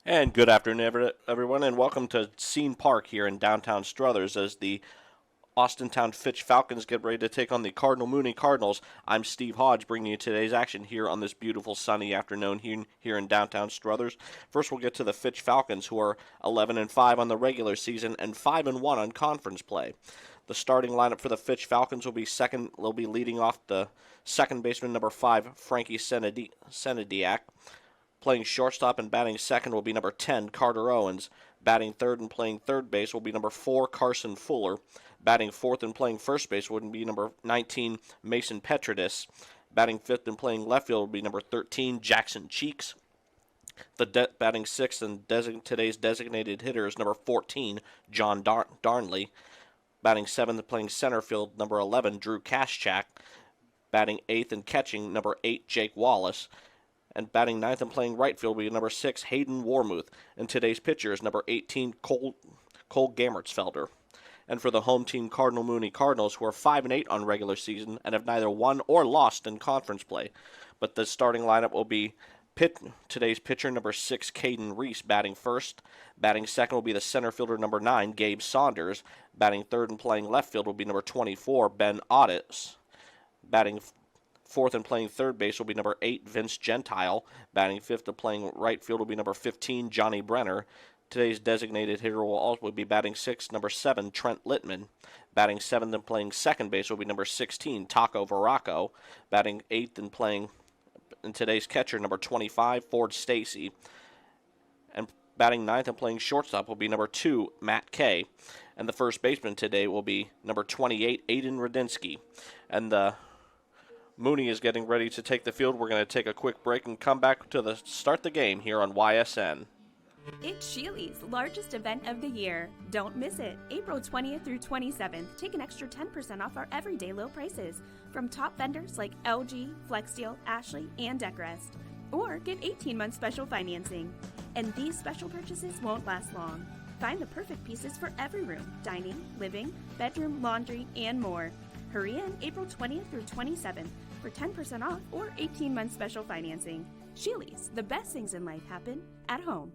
And good afternoon, everyone, and welcome to Scene Park here in downtown Struthers as the Austintown Fitch Falcons get ready to take on the Cardinal Mooney Cardinals. I'm Steve Hodge bringing you today's action here on this beautiful sunny afternoon here in downtown Struthers. First, we'll get to the Fitch Falcons, who are 11-5 on the regular season and 5-1 on conference play. The starting lineup for the Fitch Falcons will be second. They'll be leading off the second baseman, number 5, Frankie Senediak. Playing shortstop and batting second will be number 10, Carter Owens. Batting third and playing third base will be number 4, Carson Fuller. Batting fourth and playing first base would be number 19, Mason Petridis. Batting fifth and playing left field will be number 13, Jackson Cheeks. Batting sixth and today's designated hitter is number 14, John Darnley. Batting seventh and playing center field, number 11, Drew Kaschak. Batting eighth and catching, number 8, Jake Wallace. And batting ninth and playing right field will be number 6, Hayden Warmuth. And today's pitcher is number 18, Cole Gammertsfelder. And for the home team, Cardinal Mooney Cardinals, who are 5-8 on regular season and have neither won or lost in conference play. But the starting lineup will be today's pitcher, number 6, Caden Reese, batting first. Batting second will be the center fielder, number 9, Gabe Saunders. Batting third and playing left field will be number 24, Ben Otis. Batting fourth and playing third base will be number 8, Vince Gentile. Batting fifth and playing right field will be number 15, Johnny Brenner. Today's designated hitter will also be batting sixth, number 7, Trent Littman. Batting seventh and playing second base will be number 16, Taco Veraco. Batting eighth and playing in today's catcher, number 25, Ford Stacy. And batting ninth and playing shortstop will be number 2, Matt Kay. And the first baseman today will be number 28, Aiden Radinsky. And the Mooney is getting ready to take the field. We're going to take a quick break and come back to start the game here on YSN. It's Sheely's largest event of the year. Don't miss it. April 20th through 27th. Take an extra 10% off our everyday low prices from top vendors like LG, FlexSteel, Ashley, and Deckrest. Or get 18-month special financing. And these special purchases won't last long. Find the perfect pieces for every room, dining, living, bedroom, laundry, and more. Hurry in April 20th through 27th for 10% off or 18-month special financing. Sheely's, the best things in life happen at home.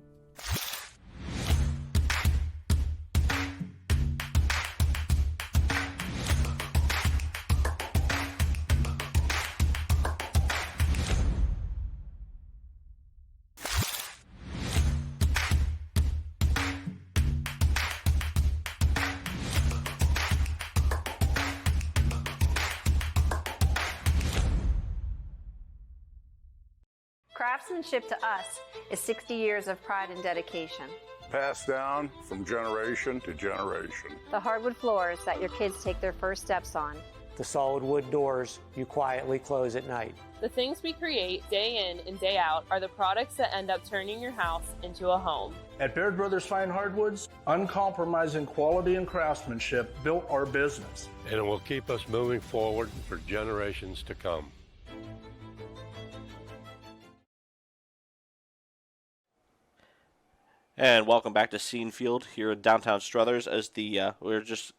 Craftsmanship to us is 60 years of pride and dedication. Passed down from generation to generation. The hardwood floors that your kids take their first steps on. The solid wood doors you quietly close at night. The things we create day in and day out are the products that end up turning your house into a home. At Baird Brothers Fine Hardwoods, uncompromising quality and craftsmanship built our business. And it will keep us moving forward for generations to come. And welcome back to Scene Field here in downtown Struthers as we're just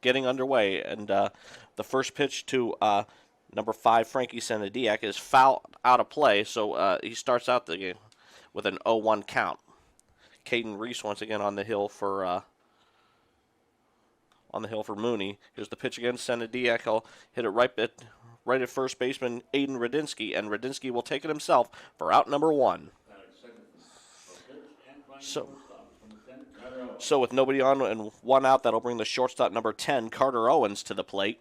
getting underway. And the first pitch to number 5, Frankie Senediak, is foul out of play, so he starts out the game with an 0-1 count. Caden Reese once again on the hill for Mooney. Here's the pitch again. Senediak, he'll hit it right at first baseman Aiden Radinsky, and Radinsky will take it himself for out number 1. So with nobody on and 1 out, that'll bring the shortstop number 10, Carter Owens, to the plate.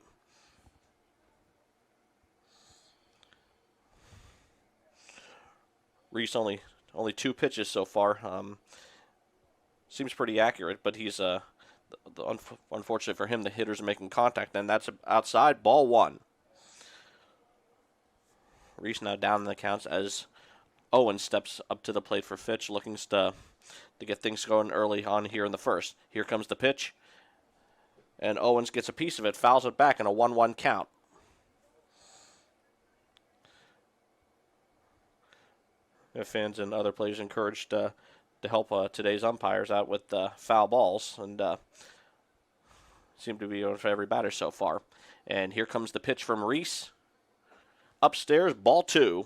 Reese only 2 pitches so far. Seems pretty accurate, but he's unfortunate for him, the hitter's making contact, and that's outside, ball 1. Reese now down in the counts as Owens steps up to the plate for Fitch, looking to get things going early on here in the first. Here comes the pitch, and Owens gets a piece of it, fouls it back in a 1-1 count. Fans and other players encouraged to help today's umpires out with foul balls, and seem to be on for every batter so far. And here comes the pitch from Reese. Upstairs, ball 2.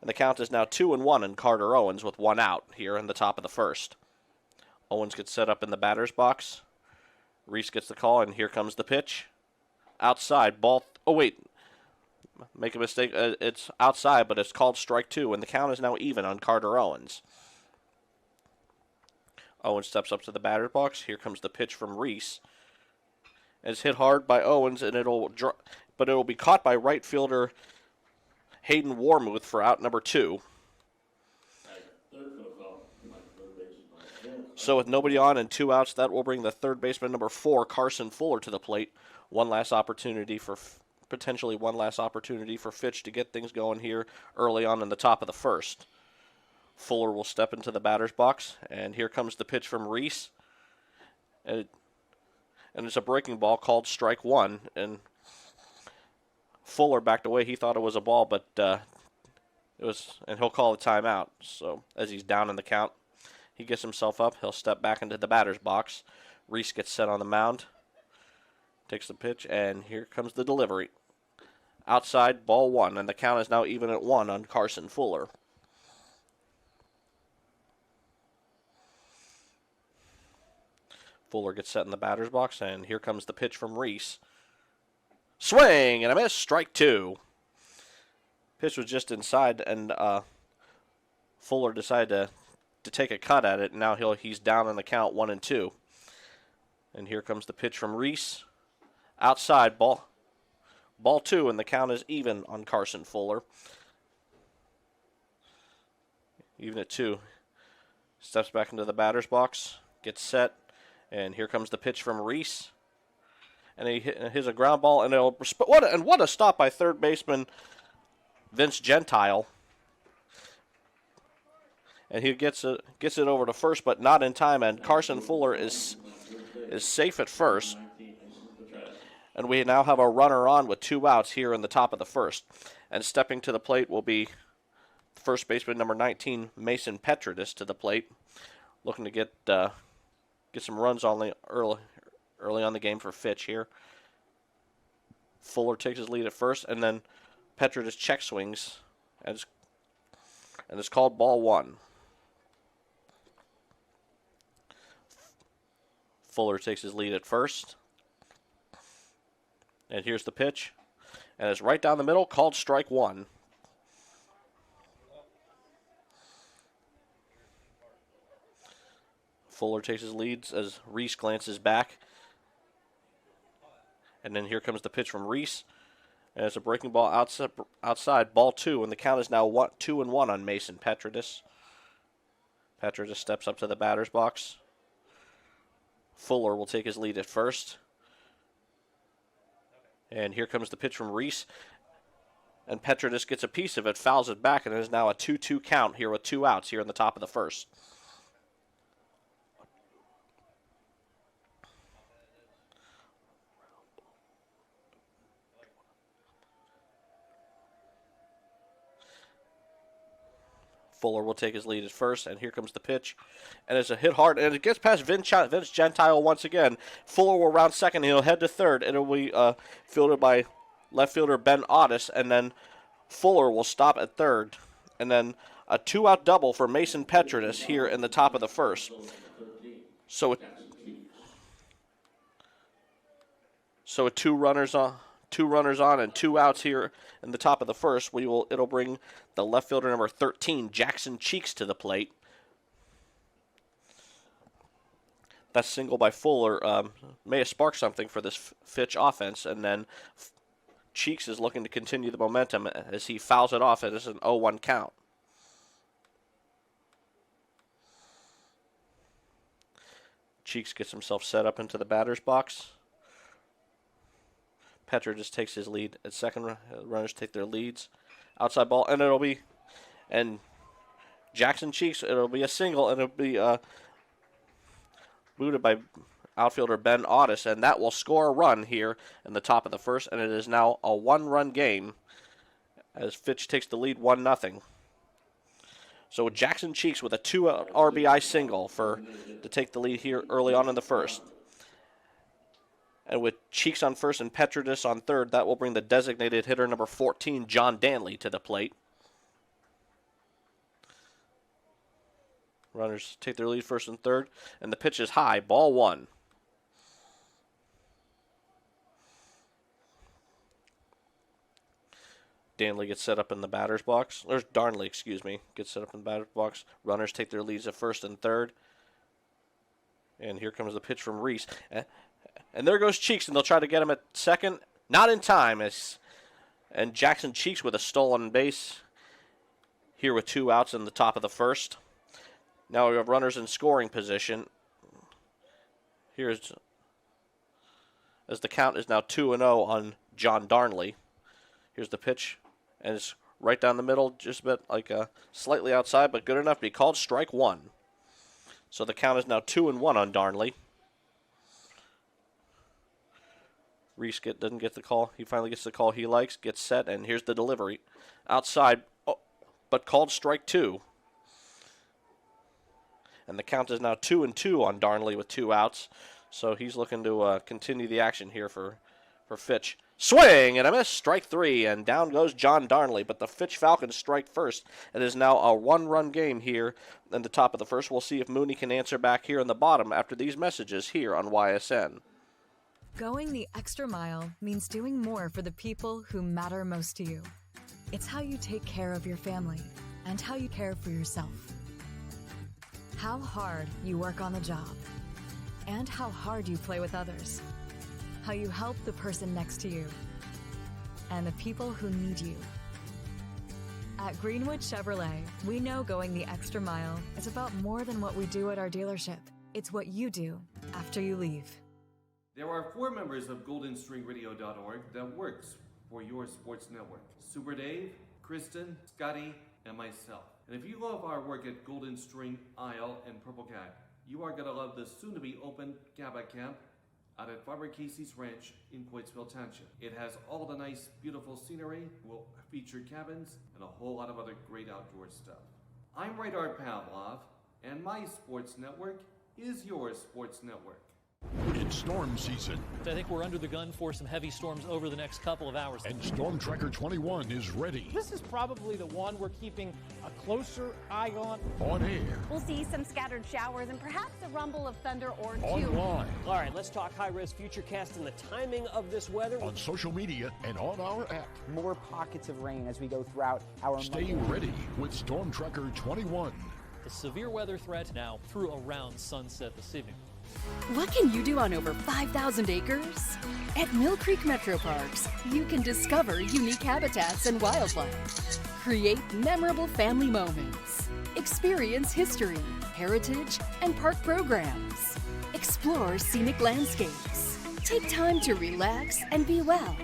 And the count is now 2-1 in Carter Owens with one out here in the top of the first. Owens gets set up in the batter's box. Reese gets the call, and here comes the pitch. Outside, ball. Oh, wait. Make a mistake. It's outside, but it's called strike two, and the count is now even on Carter Owens. Owens steps up to the batter's box. Here comes the pitch from Reese. It's hit hard by Owens, and it'll be caught by right fielder Hayden Warmuth for out number 2. So with nobody on and 2 outs, that will bring the third baseman number 4, Carson Fuller, to the plate. Potentially one last opportunity for Fitch to get things going here early on in the top of the first. Fuller will step into the batter's box, and here comes the pitch from Reese. And it's a breaking ball called strike one, and Fuller backed away. He thought it was a ball, but it was, and he'll call a timeout. So as he's down in the count, he gets himself up. He'll step back into the batter's box. Reese gets set on the mound, takes the pitch, and here comes the delivery. Outside, ball 1, and the count is now even at 1 on Carson Fuller. Fuller gets set in the batter's box, and here comes the pitch from Reese. Swing, and a miss, strike 2. Pitch was just inside, and Fuller decided to take a cut at it, and now he's down in the count 1-2. And here comes the pitch from Reese. Outside, ball 2, and the count is even on Carson Fuller. Even at 2. Steps back into the batter's box, gets set, and here comes the pitch from Reese. And he hits a ground ball, and what a stop by third baseman Vince Gentile. And he gets it over to first, but not in time, and Carson Fuller is safe at first. And we now have a runner on with 2 outs here in the top of the first. And stepping to the plate will be first baseman number 19, Mason Petridis, to the plate, looking to get some runs early on the game for Fitch here. Fuller takes his lead at first, and then Petridis check swings, and it's called ball 1. Fuller takes his lead at first. And here's the pitch. And it's right down the middle, called strike 1. Fuller takes his leads as Reese glances back. And then here comes the pitch from Reese. And it's a breaking ball outside, ball 2. And the count is now 2-1 on Mason Petridis. Petridis steps up to the batter's box. Fuller will take his lead at first. And here comes the pitch from Reese. And Petridis gets a piece of it, fouls it back, and it is now a 2-2 count here with 2 outs here in the top of the first. Fuller will take his lead at first, and here comes the pitch. And it's a hit hard, and it gets past Vince Gentile once again. Fuller will round second, and he'll head to third, and it will be fielded by left fielder Ben Otis, and then Fuller will stop at third. And then a 2-out double for Mason Petridis here in the top of the first. So with 2 runners on and 2 outs here in the top of the first, it'll bring the left fielder number 13, Jackson Cheeks, to the plate. That single by Fuller may have sparked something for this Fitch offense, and then Cheeks is looking to continue the momentum as he fouls it off. It is an 0-1 count. Cheeks gets himself set up into the batter's box. Petra just takes his lead at second. Runners take their leads. Outside ball, and Jackson Cheeks, it'll be a single, and it'll be booted by outfielder Ben Otis, and that will score a run here in the top of the first, and it is now a 1-run game as Fitch takes the lead 1-0. So Jackson Cheeks with a 2 RBI single to take the lead here early on in the first. And with Cheeks on first and Petridis on third, that will bring the designated hitter number 14, John Danley, to the plate. Runners take their lead first and third, and the pitch is high, ball one. Darnley gets set up in the batter's box. Or Darnley, excuse me, gets set up in the batter's box. Runners take their leads at first and third. And here comes the pitch from Reese. And there goes Cheeks, and they'll try to get him at second. Not in time. And Jackson Cheeks with a stolen base here with 2 outs in the top of the first. Now we have runners in scoring position. Here's as the count is now 2-0 on John Darnley. Here's the pitch, and it's right down the middle, just a bit like slightly outside, but good enough to be called strike one. So the count is now 2-1 on Darnley. Reese doesn't get the call. He finally gets the call he likes, gets set, and here's the delivery. Outside, but called strike two. And the count is now 2-2 on Darnley with 2 outs. So he's looking to continue the action here for Fitch. Swing and a miss, strike 3, and down goes John Darnley. But the Fitch Falcons strike first. It is now a 1-run game here in the top of the first. We'll see if Mooney can answer back here in the bottom after these messages here on YSN. Going the extra mile means doing more for the people who matter most to you. It's how you take care of your family and how you care for yourself. How hard you work on the job and how hard you play with others. How you help the person next to you and the people who need you. At Greenwood Chevrolet, we know going the extra mile is about more than what we do at our dealership. It's what you do after you leave. There are 4 members of GoldenStringRadio.org that works for your sports network. Super Dave, Kristen, Scotty, and myself. And if you love our work at Golden String, Isle, and Purple Cat, you are going to love the soon-to-be-open GABA Camp out at Farmer Casey's Ranch in Coatesville Township. It has all the nice, beautiful scenery, will feature cabins, and a whole lot of other great outdoor stuff. I'm Radar Pavlov, and my sports network is your sports network. It's storm season. I think we're under the gun for some heavy storms over the next couple of hours. And Storm Tracker 21 is ready. This is probably the one we're keeping a closer eye on. On air. We'll see some scattered showers and perhaps a rumble of thunder or two. Online. All right, let's talk high-risk futurecast and the timing of this weather. On social media and on our app. More pockets of rain as we go throughout our Stay ready with Storm Tracker 21. The severe weather threat now through around sunset this evening. What can you do on over 5,000 acres? At Mill Creek Metro Parks, you can discover unique habitats and wildlife, create memorable family moments, experience history, heritage, and park programs, explore scenic landscapes, take time to relax and be well,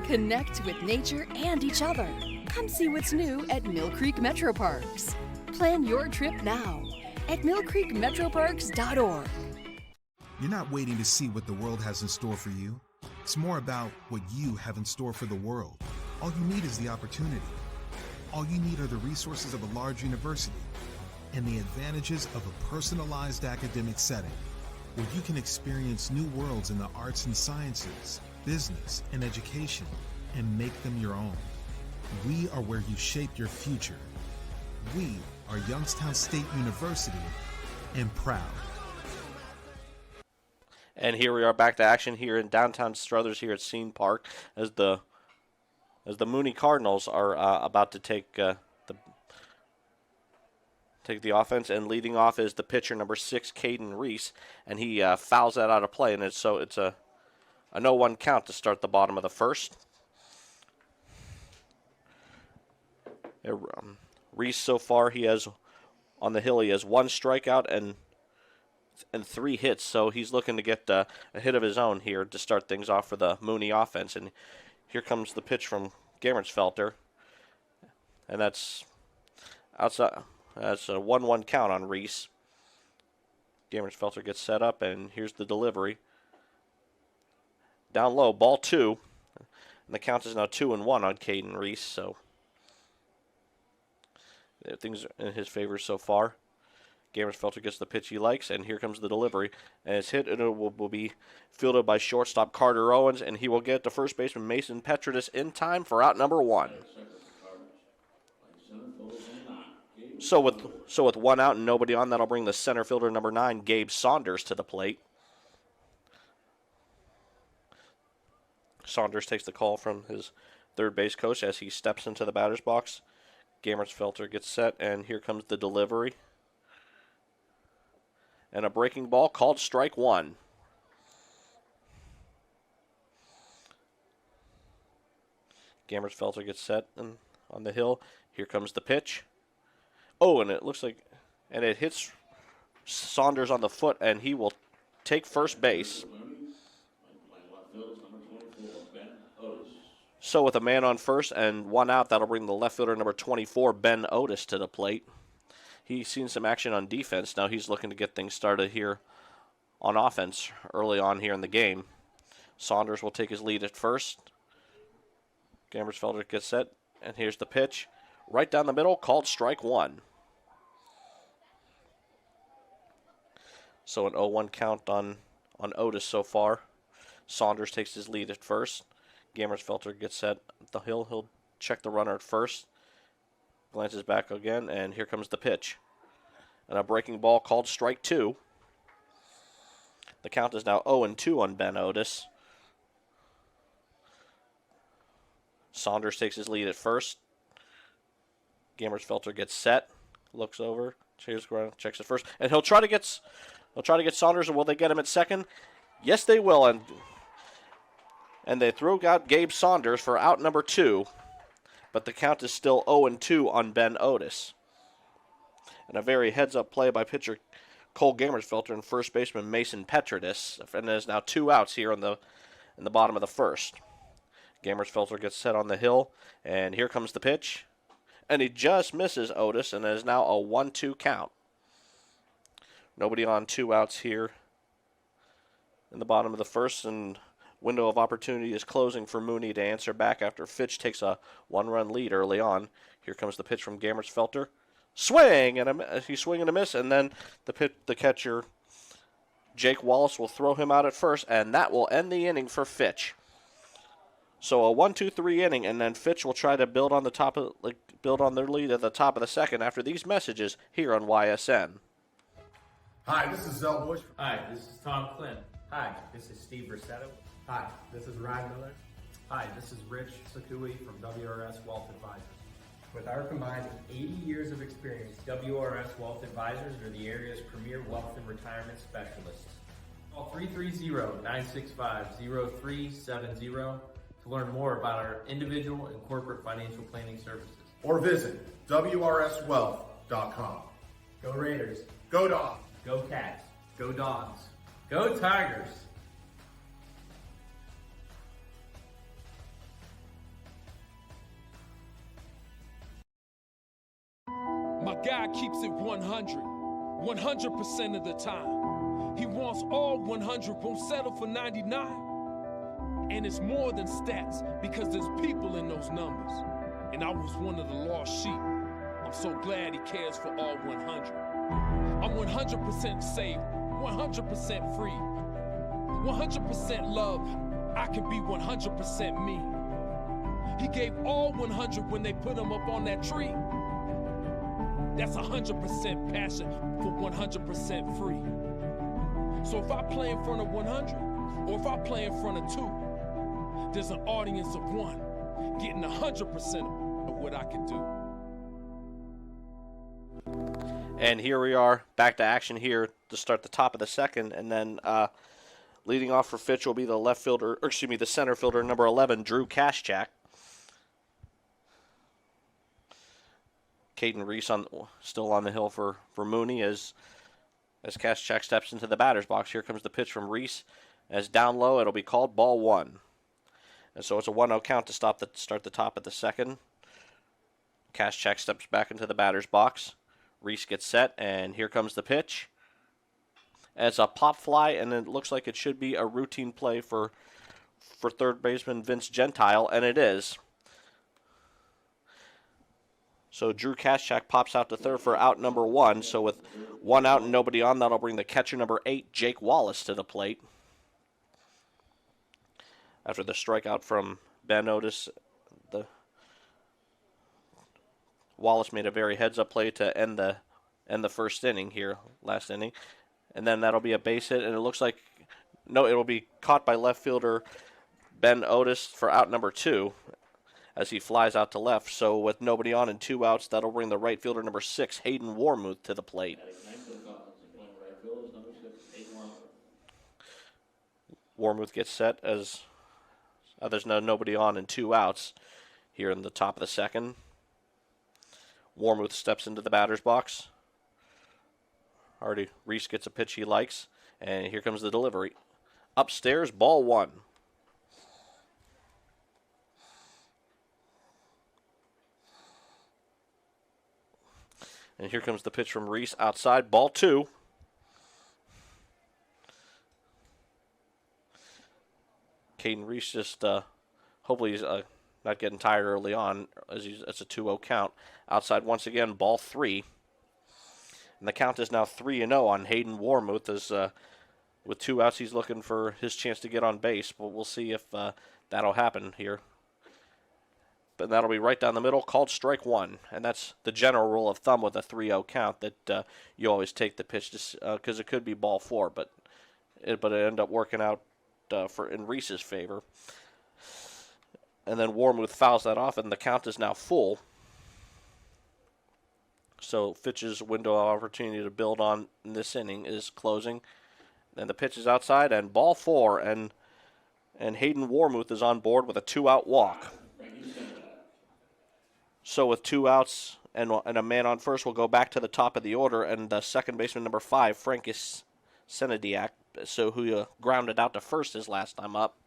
connect with nature and each other. Come see what's new at Mill Creek Metro Parks. Plan your trip now at millcreekmetroparks.org. You're not waiting to see what the world has in store for you. It's more about what you have in store for the world. All you need is the opportunity. All you need are the resources of a large university and the advantages of a personalized academic setting where you can experience new worlds in the arts and sciences, business, and education and make them your own. We are where you shape your future. We are Youngstown State University and proud. And here we are back to action here in downtown Struthers here at Scene Park as the Mooney Cardinals are about to take the offense, and leading off is the pitcher number 6, Caden Reese, and he fouls that out of play, and it's a 0-1 count to start the bottom of the first. Reese so far he has 1 strikeout and 3 hits, so he's looking to get a hit of his own here to start things off for the Mooney offense. And here comes the pitch from Germertsfelter, and that's outside. That's a 1-1 count on Reese. Germertsfelter gets set up, and here's the delivery. Down low, ball 2, and the count is now 2-1 on Caden Reese. So things are in his favor so far. Germertsfelter gets the pitch he likes, and here comes the delivery. And it's hit, and it will be fielded by shortstop Carter Owens, and he will get to first baseman Mason Petridis in time for out number 1. So with one out and nobody on, that'll bring the center fielder number 9, Gabe Saunders, to the plate. Saunders takes the call from his third base coach as he steps into the batter's box. Gamersfelter gets set, and here comes the delivery. And a breaking ball called strike one. Gamersfelter gets set and on the hill. Here comes the pitch. Oh, and it looks like, and it hits Saunders on the foot, and he will take first base. So with a man on first and one out, that'll bring the left fielder number 24, Ben Otis, to the plate. He's seen some action on defense. Now he's looking to get things started here on offense early on here in the game. Saunders will take his lead at first. Gamersfelder gets set, and here's the pitch. Right down the middle, called strike one. So an 0-1 count on Otis so far. Saunders takes his lead at first. Gamersfelter gets set at the hill. He'll check the runner at first. Glances back again, and here comes the pitch. And a breaking ball called strike two. The count is now 0-2 on Ben Otis. Saunders takes his lead at first. Gamersfelter gets set, looks over, checks it first, and he'll try to get Saunders. And will they get him at second? Yes, they will. And they throw out Gabe Saunders for out number 2, but the count is still 0-2 on Ben Otis. And a very heads-up play by pitcher Cole Gamersfelter and first baseman Mason Petridis. And there's now 2 outs here in the bottom of the first. Gamersfelter gets set on the hill, and here comes the pitch. And he just misses Otis, and it is now a 1-2 count. Nobody on, 2 outs here in the bottom of the first, and window of opportunity is closing for Mooney to answer back after Fitch takes a 1-run lead early on. Here comes the pitch from Gamersfelter. Swing! And he's swinging a miss, and then the catcher, Jake Wallace, will throw him out at first, and that will end the inning for Fitch. So a 1-2-3 inning, and then Fitch will try to build on their lead at the top of the second after these messages here on YSN. Hi, this is Zell Bush. Hi, this is Tom Clint. Hi, this is Steve Versetto. Hi, this is Ryan Miller. Hi, this is Rich Sakui from WRS Wealth Advisors. With our combined 80 years of experience, WRS Wealth Advisors are the area's premier wealth and retirement specialists. Call 330-965-0370 to learn more about our individual and corporate financial planning services. Or visit WRSwealth.com. Go Raiders. Go Dogs. Go Cats. Go Dogs. Go Tigers. My guy keeps it 100% of the time. He wants all 100, won't settle for 99. And it's more than stats, because there's people in those numbers. And I was one of the lost sheep. I'm so glad he cares for all 100. I'm 100% safe, 100% free, 100% love. I can be 100% me. He gave all 100 when they put him up on that tree. That's 100% passion for 100% free. So if I play in front of 100, or if I play in front of 2, there's an audience of 1 getting 100% of what I can do. And here we are, back to action here to start the top of the second, and then leading off for Fitch will be the center fielder, number 11, Drew Kaschak. Caden Reese still on the hill for Mooney as Kaschak steps into the batter's box. Here comes the pitch from Reese. As down low, it'll be called ball 1. And so it's a 1-0 count to start the top of the second. Kaschak steps back into the batter's box. Reese gets set, and here comes the pitch. As a pop fly, and it looks like it should be a routine play for third baseman Vince Gentile, and it is. So Drew Kaschak pops out to third for out number 1. So with 1 out and nobody on, that'll bring the catcher number 8, Jake Wallace, to the plate. After the strikeout from Ben Otis, Wallace made a very heads-up play to end the first inning here, last inning. And then that'll be a base hit, and it looks like, no, it'll be caught by left fielder Ben Otis for out number 2 as he flies out to left. So with nobody on and 2 outs, that'll bring the right fielder number 6, Hayden Warmuth, to the plate. Warmuth gets set as there's nobody on and 2 outs here in the top of the second. Warmuth steps into the batter's box. Already Reese gets a pitch he likes, and here comes the delivery. Upstairs, ball 1. And here comes the pitch from Reese outside, ball 2. Caden Reese just, hopefully he's not getting tired early on, as it's a 2-0 count. Outside once again, ball 3. And the count is now 3-0 on Hayden Warmuth. As with 2 outs, he's looking for his chance to get on base. But we'll see if that'll happen here. But that'll be right down the middle, called strike 1. And that's the general rule of thumb with a 3-0 count, that you always take the pitch, because it could be ball 4. But it ended up working out in Reese's favor. And then Warmuth fouls that off, and the count is now full. So Fitch's window of opportunity to build on in this inning is closing. And the pitch is outside, and ball 4, and Hayden Warmuth is on board with a 2-out walk. So with 2 outs and a man on first, we'll go back to the top of the order, and the second baseman number 5, Francis Senediak, who grounded out to first his last time up.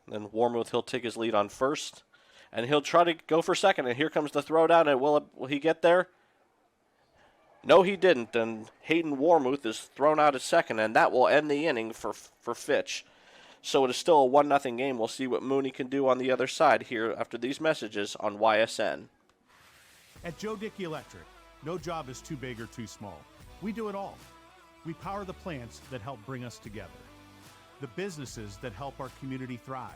Then Warmuth, he'll take his lead on first. And he'll try to go for second, and here comes the throw down, and will he get there? No, he didn't, and Hayden Warmuth is thrown out at second, and that will end the inning for Fitch. So it is still a 1-0 game. We'll see what Mooney can do on the other side here after these messages on YSN. At Joe Dickey Electric, no job is too big or too small. We do it all. We power the plants that help bring us together, the businesses that help our community thrive,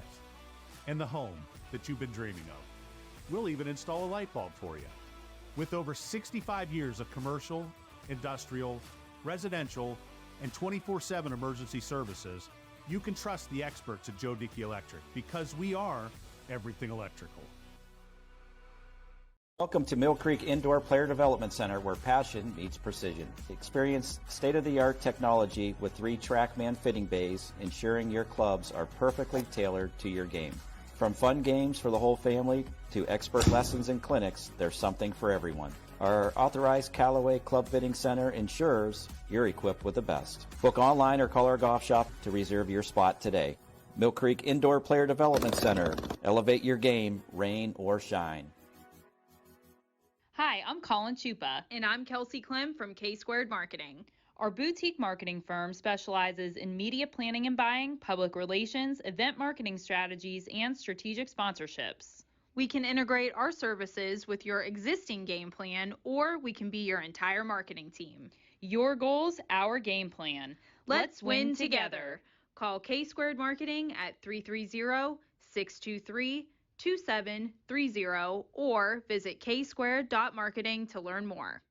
and the home that you've been dreaming of. We'll even install a light bulb for you. With over 65 years of commercial, industrial, residential, and 24/7 emergency services, you can trust the experts at Joe Dickey Electric, because we are everything electrical. Welcome to Mill Creek Indoor Player Development Center, where passion meets precision. Experience state-of-the-art technology with 3 TrackMan fitting bays, ensuring your clubs are perfectly tailored to your game. From fun games for the whole family to expert lessons and clinics, there's something for everyone. Our authorized Callaway Club Fitting Center ensures you're equipped with the best. Book online or call our golf shop to reserve your spot today. Mill Creek Indoor Player Development Center. Elevate your game, rain or shine. Hi, I'm Colin Chupa. And I'm Kelsey Clem from K-Squared Marketing. Our boutique marketing firm specializes in media planning and buying, public relations, event marketing strategies, and strategic sponsorships. We can integrate our services with your existing game plan, or we can be your entire marketing team. Your goals, our game plan. Let's win together. Call K-Squared Marketing at 330-623-2730 or visit ksquared.marketing to learn more.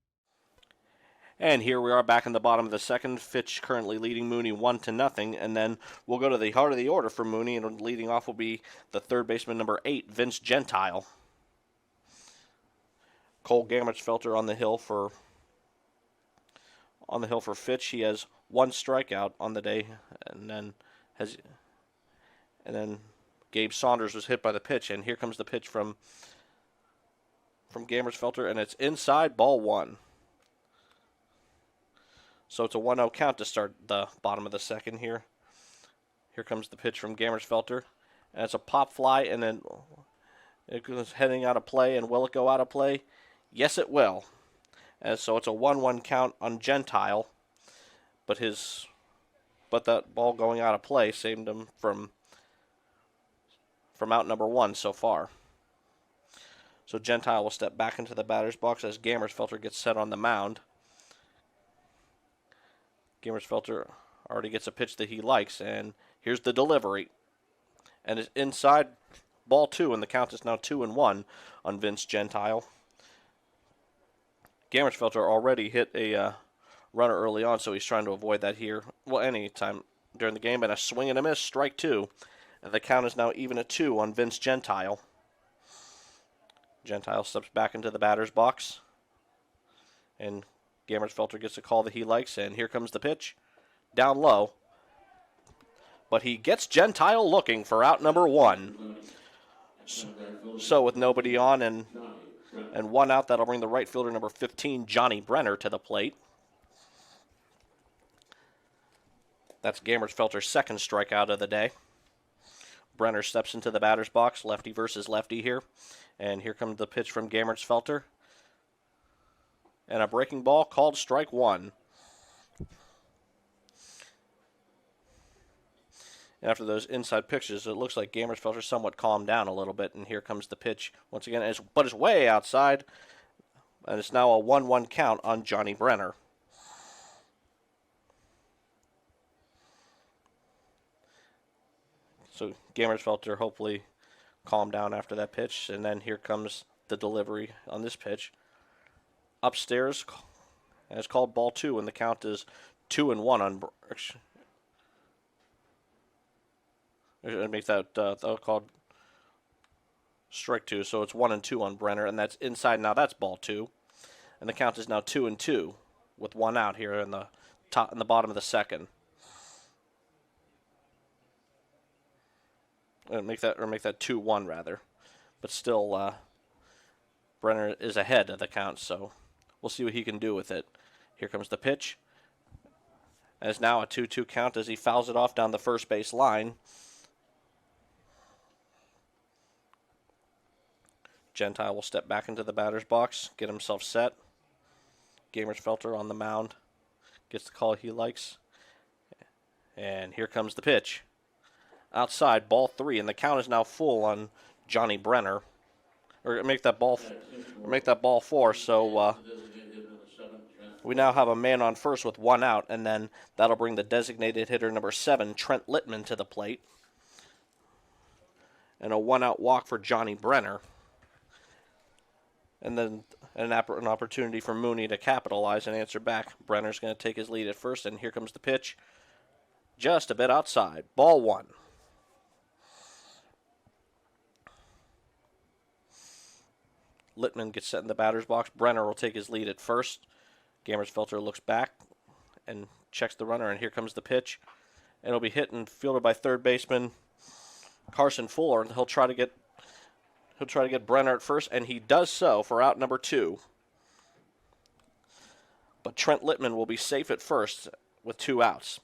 And here we are back in the bottom of the second. Fitch currently leading Mooney 1-0, and then we'll go to the heart of the order for Mooney, and leading off will be the third baseman number 8, Vince Gentile. Cole Gammertsfelter on the hill for Fitch. He has 1 strikeout on the day, and then Gabe Saunders was hit by the pitch, and here comes the pitch from Gammertsfelter, and it's inside, ball 1. So it's a 1-0 count to start the bottom of the second here. Here comes the pitch from Gammertsfelter. And it's a pop fly, and then it goes heading out of play. And will it go out of play? Yes, it will. And so it's a 1-1 count on Gentile. But that ball going out of play saved him from out number 1 so far. So Gentile will step back into the batter's box as Gammertsfelter gets set on the mound. Gammertsfelter already gets a pitch that he likes, and here's the delivery. And it's inside, ball 2, and the count is now 2-1 on Vince Gentile. Gammersfelter already hit a runner early on, so he's trying to avoid that here. Well, any time during the game, and a swing and a miss, strike 2. And the count is now even at 2 on Vince Gentile. Gentile steps back into the batter's box. And Gammersfelter gets a call that he likes, and here comes the pitch. Down low. But he gets Gentile looking for out number 1. So with nobody on and 1 out, that'll bring the right fielder number 15, Johnny Brenner, to the plate. That's Gammersfelter's second strikeout of the day. Brenner steps into the batter's box, lefty versus lefty here. And here comes the pitch from Gammersfelter. And a breaking ball called strike 1. After those inside pitches, it looks like Gammersfelter somewhat calmed down a little bit. And here comes the pitch once again, but it's way outside. And it's now a 1-1 count on Johnny Brenner. So Gammersfelter hopefully calmed down after that pitch. And then here comes the delivery on this pitch. Upstairs, and it's called ball 2, and the count is 2-1 on. It makes that called strike 2, so it's 1-2 on Brenner, and that's inside. Now that's ball 2, and the count is now 2-2 with 1 out here in the top, in the bottom of the second. Make that 2-1 rather, but still Brenner is ahead of the count, so we'll see what he can do with it. Here comes the pitch. And it's now a 2-2 count as he fouls it off down the first base line. Gentile will step back into the batter's box, get himself set. Gammersfelter on the mound gets the call he likes. And here comes the pitch. Outside, ball 3, and the count is now full on Johnny Brenner. Or make that ball 4, so we now have a man on first with 1 out, and then that'll bring the designated hitter number 7, Trent Littman, to the plate. And a 1-out walk for Johnny Brenner. And then an opportunity for Mooney to capitalize and answer back. Brenner's going to take his lead at first, and here comes the pitch. Just a bit outside. Ball 1. Littman gets set in the batter's box. Brenner will take his lead at first. Gammersfelter looks back and checks the runner, and here comes the pitch. And it'll be hit and fielded by third baseman Carson Fuller, and he'll try to get Brenner at first, and he does so for out number 2. But Trent Littman will be safe at first with 2 outs.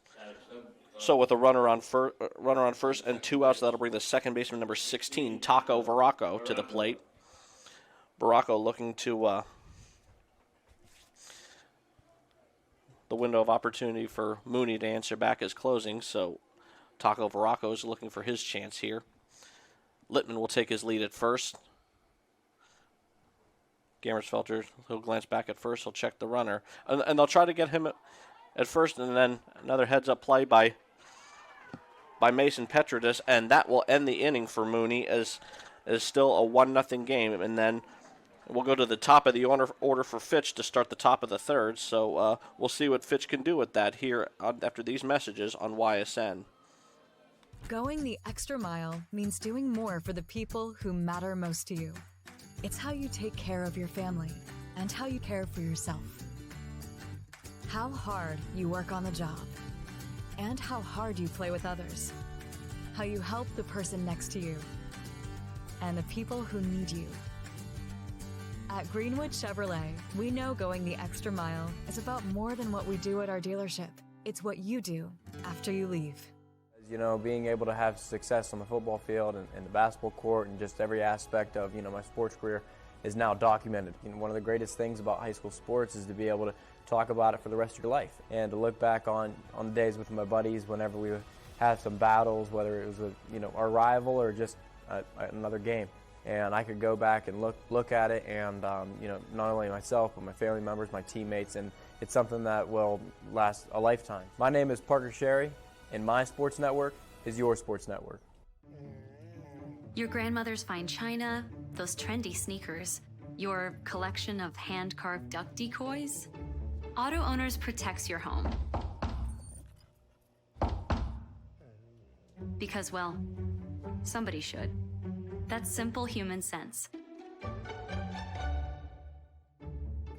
So with a runner on first and 2 outs, that'll bring the second baseman number 16, Taco Veraco, to the plate. Veraco looking to the window of opportunity for Mooney to answer back as closing, so Taco Veraco is looking for his chance here. Littman will take his lead at first. Gammersfelter, he'll glance back at first, he'll check the runner. And they'll try to get him at first, and then another heads-up play by Mason Petridis, and that will end the inning for Mooney as still a 1-0 game. And then we'll go to the top of the order for Fitch to start the top of the third, so we'll see what Fitch can do with that here after these messages on YSN. Going the extra mile means doing more for the people who matter most to you. It's how you take care of your family and how you care for yourself. How hard you work on the job and how hard you play with others. How you help the person next to you and the people who need you. At Greenwood Chevrolet, we know going the extra mile is about more than what we do at our dealership. It's what you do after you leave. You know, being able to have success on the football field and the basketball court and just every aspect of, my sports career is now documented. One of the greatest things about high school sports is to be able to talk about it for the rest of your life and to look back on the days with my buddies whenever we had some battles, whether it was with, our rival or just another game. And I could go back and look at it and, not only myself, but my family members, my teammates, and it's something that will last a lifetime. My name is Parker Sherry, and my sports network is your sports network. Your grandmother's fine china, those trendy sneakers, your collection of hand-carved duck decoys. Auto Owners protects your home. Because, well, somebody should. That's simple human sense.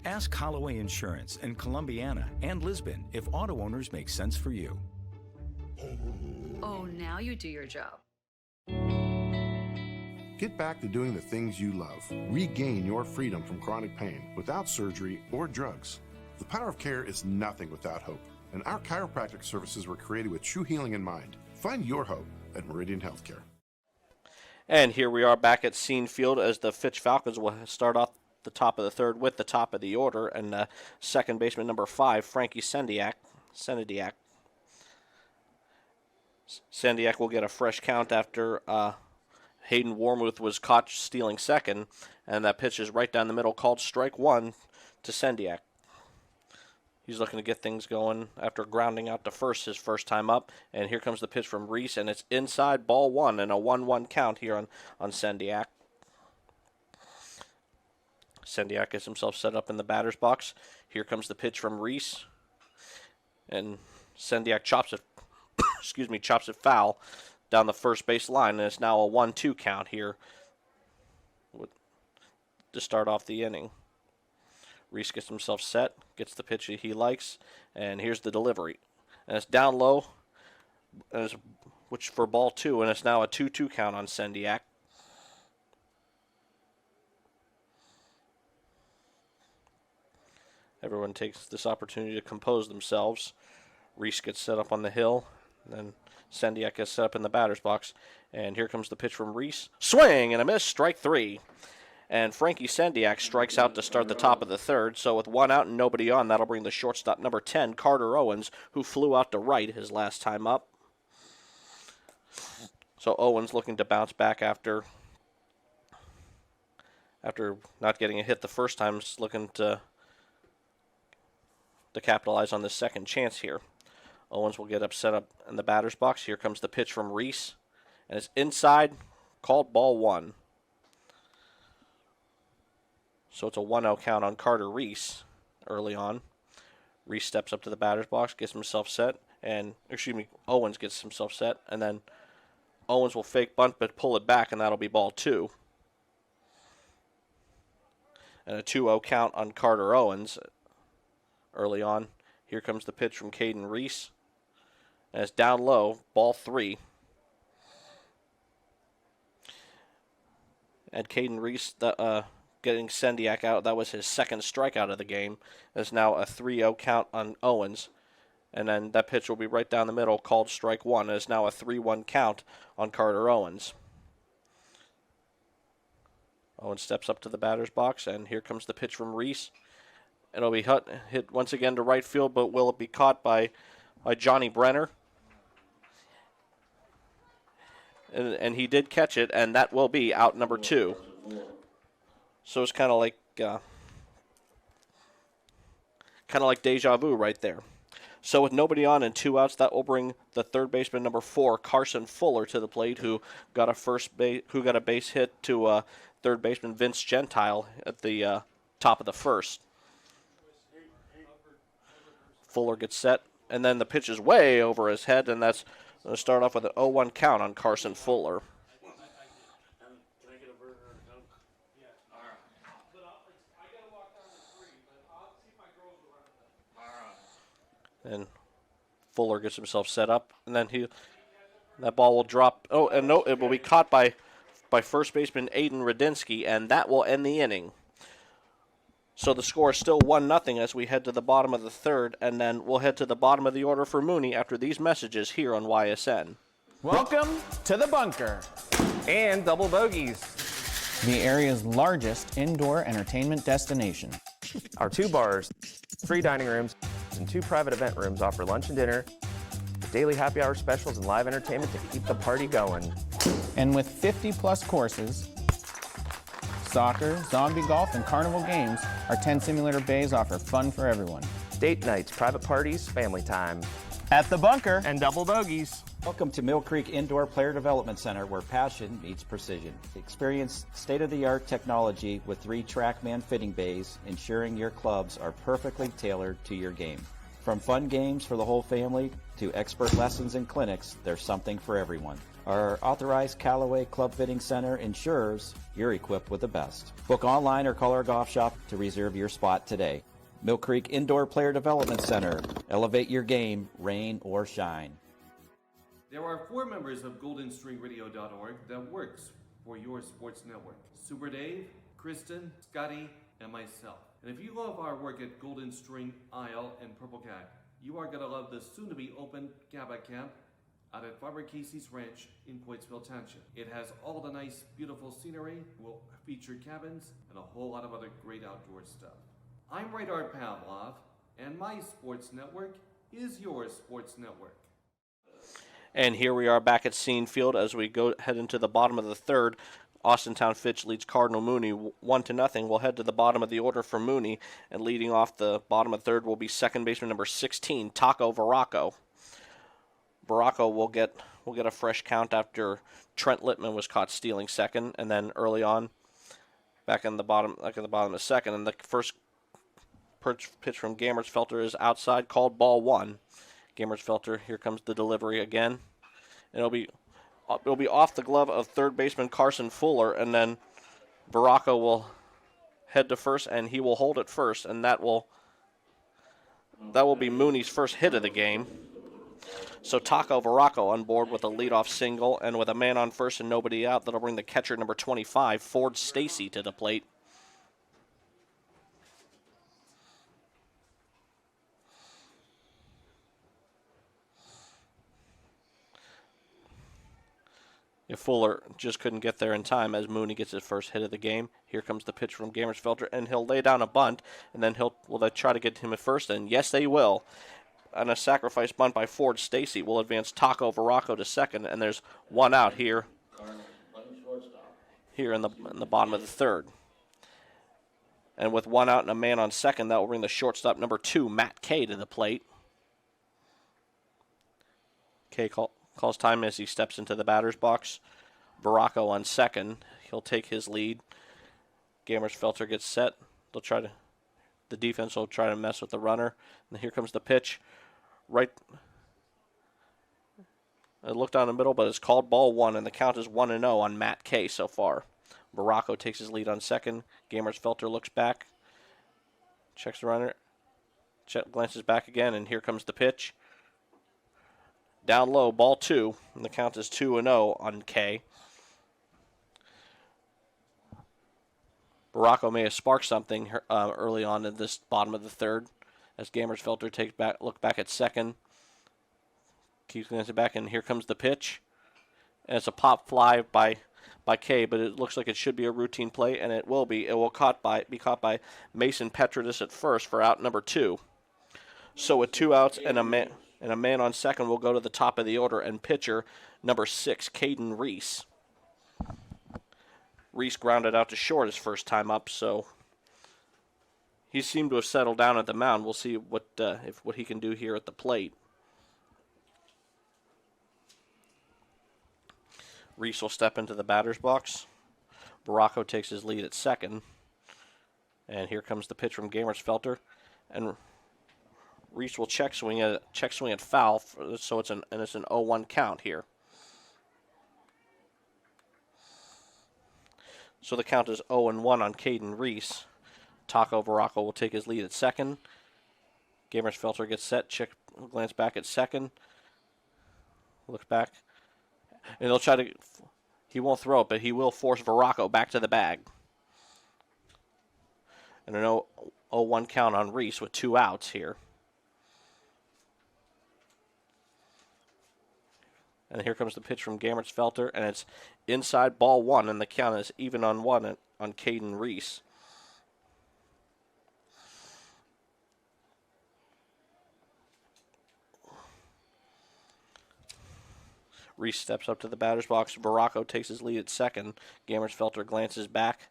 Ask Holloway Insurance in Columbiana and Lisbon if Auto Owners make sense for you. Oh, now you do your job. Get back to doing the things you love. Regain your freedom from chronic pain without surgery or drugs. The power of care is nothing without hope, and our chiropractic services were created with true healing in mind. Find your hope at Meridian Healthcare. And here we are back at Scene Field as the Fitch Falcons will start off the top of the third with the top of the order, and second baseman number 5, Frankie Sendiak. Sendiak will get a fresh count after Hayden Warmuth was caught stealing second, and that pitch is right down the middle, called strike 1 to Sendiak. He's looking to get things going after grounding out to first his first time up, and here comes the pitch from Reese, and it's inside, ball 1, and a 1-1 count here on Sendiak. Sendiak gets himself set up in the batter's box. Here comes the pitch from Reese, and Sendiak chops it chops it foul down the first base line, and it's now a 1-2 count here to start off the inning. Reese gets himself set, gets the pitch that he likes, and here's the delivery. And it's down low, which for ball 2, and it's now a 2-2 count on Sendiak. Everyone takes this opportunity to compose themselves. Reese gets set up on the hill, and then Sendiak gets set up in the batter's box. And here comes the pitch from Reese. Swing and a miss, strike 3. And Frankie Sendiak strikes out to start the top of the third. So with 1 out and nobody on, that'll bring the shortstop number 10, Carter Owens, who flew out to right his last time up. So Owens looking to bounce back after not getting a hit the first time, is looking to capitalize on this second chance here. Owens will get set up in the batter's box. Here comes the pitch from Reese, and it's inside, called ball 1. So it's a 1-0 count on Carter Reese early on. Reese steps up to the batter's box, gets himself set, Owens gets himself set, and then Owens will fake bunt but pull it back, and that'll be ball 2. And a 2-0 count on Carter Owens early on. Here comes the pitch from Caden Reese. And it's down low, ball 3. And Caden Reese getting Sendiak out. That was his second strikeout of the game. There's now a 3-0 count on Owens. And then that pitch will be right down the middle, called strike 1. It's now a 3-1 count on Carter Owens. Owens steps up to the batter's box, and here comes the pitch from Reese. It'll be hit once again to right field, but will it be caught by Johnny Brenner? And he did catch it, and that will be out number 2. So it's kind of like deja vu right there. So with nobody on and 2 outs, that will bring the third baseman number 4, Carson Fuller, to the plate, who got a base hit to third baseman Vince Gentile at the top of the first. Fuller gets set, and then the pitch is way over his head, and that's going to start off with an 0-1 count on Carson Fuller. And Fuller gets himself set up, and then that ball will drop. Oh, and no, it will be caught by first baseman Aiden Radinsky, and that will end the inning. So the score is still 1-0 as we head to the bottom of the third, and then we'll head to the bottom of the order for Mooney after these messages here on YSN. Welcome to the bunker and double bogeys, the area's largest indoor entertainment destination. Our 2 bars, 3 dining rooms, and 2 private event rooms offer lunch and dinner, daily happy hour specials, and live entertainment to keep the party going. And with 50-plus courses, soccer, zombie golf, and carnival games, our 10 simulator bays offer fun for everyone. Date nights, private parties, family time. At the bunker and double bogeys. Welcome to Mill Creek Indoor Player Development Center, where passion meets precision. Experience state-of-the-art technology with 3 TrackMan fitting bays, ensuring your clubs are perfectly tailored to your game. From fun games for the whole family to expert lessons and clinics, there's something for everyone. Our authorized Callaway Club Fitting Center ensures you're equipped with the best. Book online or call our golf shop to reserve your spot today. Mill Creek Indoor Player Development Center. Elevate your game, rain or shine. There are 4 members of GoldenStringRadio.org that works for your sports network. Super Dave, Kristen, Scotty, and myself. And if you love our work at Golden String Isle and Purple Cat, you are going to love the soon-to-be open Gaba Camp out at Farmer Casey's Ranch in Pointsville Township. It has all the nice, beautiful scenery, will feature cabins, and a whole lot of other great outdoor stuff. I'm Radar Pavlov, and my sports network is your sports network. And here we are back at Scene Field as we head into the bottom of the third. Austintown Fitch leads Cardinal Mooney 1-0. We'll head to the bottom of the order for Mooney, and leading off the bottom of the third will be second baseman number 16, Taco Baracco. Baracco will get a fresh count after Trent Littman was caught stealing second, and then early on, back at the bottom of second, and the first pitch from Gammersfelter is outside, called ball 1. Gammersfelter, here comes the delivery again. And it'll be off the glove of third baseman Carson Fuller, and then Baracco will head to first, and he will hold it first, and that will be Mooney's first hit of the game. So Taco Baracco on board with a leadoff single, and with a man on first and nobody out, that'll bring the catcher number 25, Ford Stacy, to the plate. Fuller just couldn't get there in time as Mooney gets his first hit of the game. Here comes the pitch from Gammersfelter, and he'll lay down a bunt, and then will they try to get him at first? And yes, they will. And a sacrifice bunt by Ford Stacy will advance Taco Baracco to second, and there's one out here in the bottom of the third. And with one out and a man on second, that will bring the shortstop number 2, Matt Kay, to the plate. Kay calls time as he steps into the batter's box. Baracco on second. He'll take his lead. Gammersfelter gets set. The defense will try to mess with the runner. And here comes the pitch. Right. I looked down the middle, but it's called ball 1, and the count is 1-0 on Matt Kay so far. Baracco takes his lead on second. Gammersfelter looks back. Checks the runner. Glances back again, and here comes the pitch. Down low, ball 2, and the count is 2-0 on Kay. Baracco may have sparked something early on in this bottom of the third, as Gammersfelter look back at second. Keeps glancing back, and here comes the pitch. And it's a pop fly by Kay, but it looks like it should be a routine play, and it will be. It will be caught by Mason Petridis at first for out number 2. So with 2 outs and a man on second will go to the top of the order, and pitcher number 6, Caden Reese. Reese grounded out to short his first time up, so he seemed to have settled down at the mound. We'll see what he can do here at the plate. Reese will step into the batter's box. Baracco takes his lead at second, and here comes the pitch from Gammersfelter, and Reese will check swing at foul, so it's an 0-1 count here. So the count is 0-1 on Caden Reese. Taco Baracco will take his lead at second. Gammersfelter gets set, glance back at second, look back, and he won't throw it, but he will force Baracco back to the bag. And an 0-1 count on Reese with 2 outs here. And here comes the pitch from Gammersfelter, and it's inside ball 1, and the count is even on 1 on Caden Reese. Reese steps up to the batter's box. Baracco takes his lead at second. Gammersfelter glances back.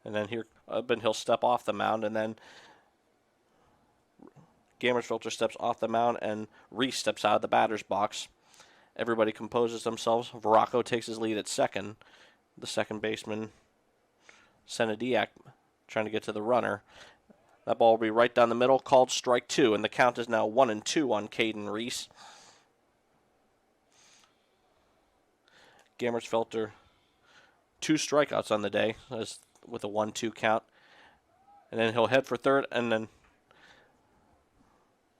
And then he'll step off the mound, and then Gammersfilter steps off the mound, and Reese steps out of the batter's box. Everybody composes themselves. Varacco takes his lead at second. The second baseman, Senediak, trying to get to the runner. That ball will be right down the middle, called strike 2, and the count is now 1-2 on Caden Reese. Gammersfelter, 2 strikeouts on the day with a 1-2 count. And then he'll head for third, and then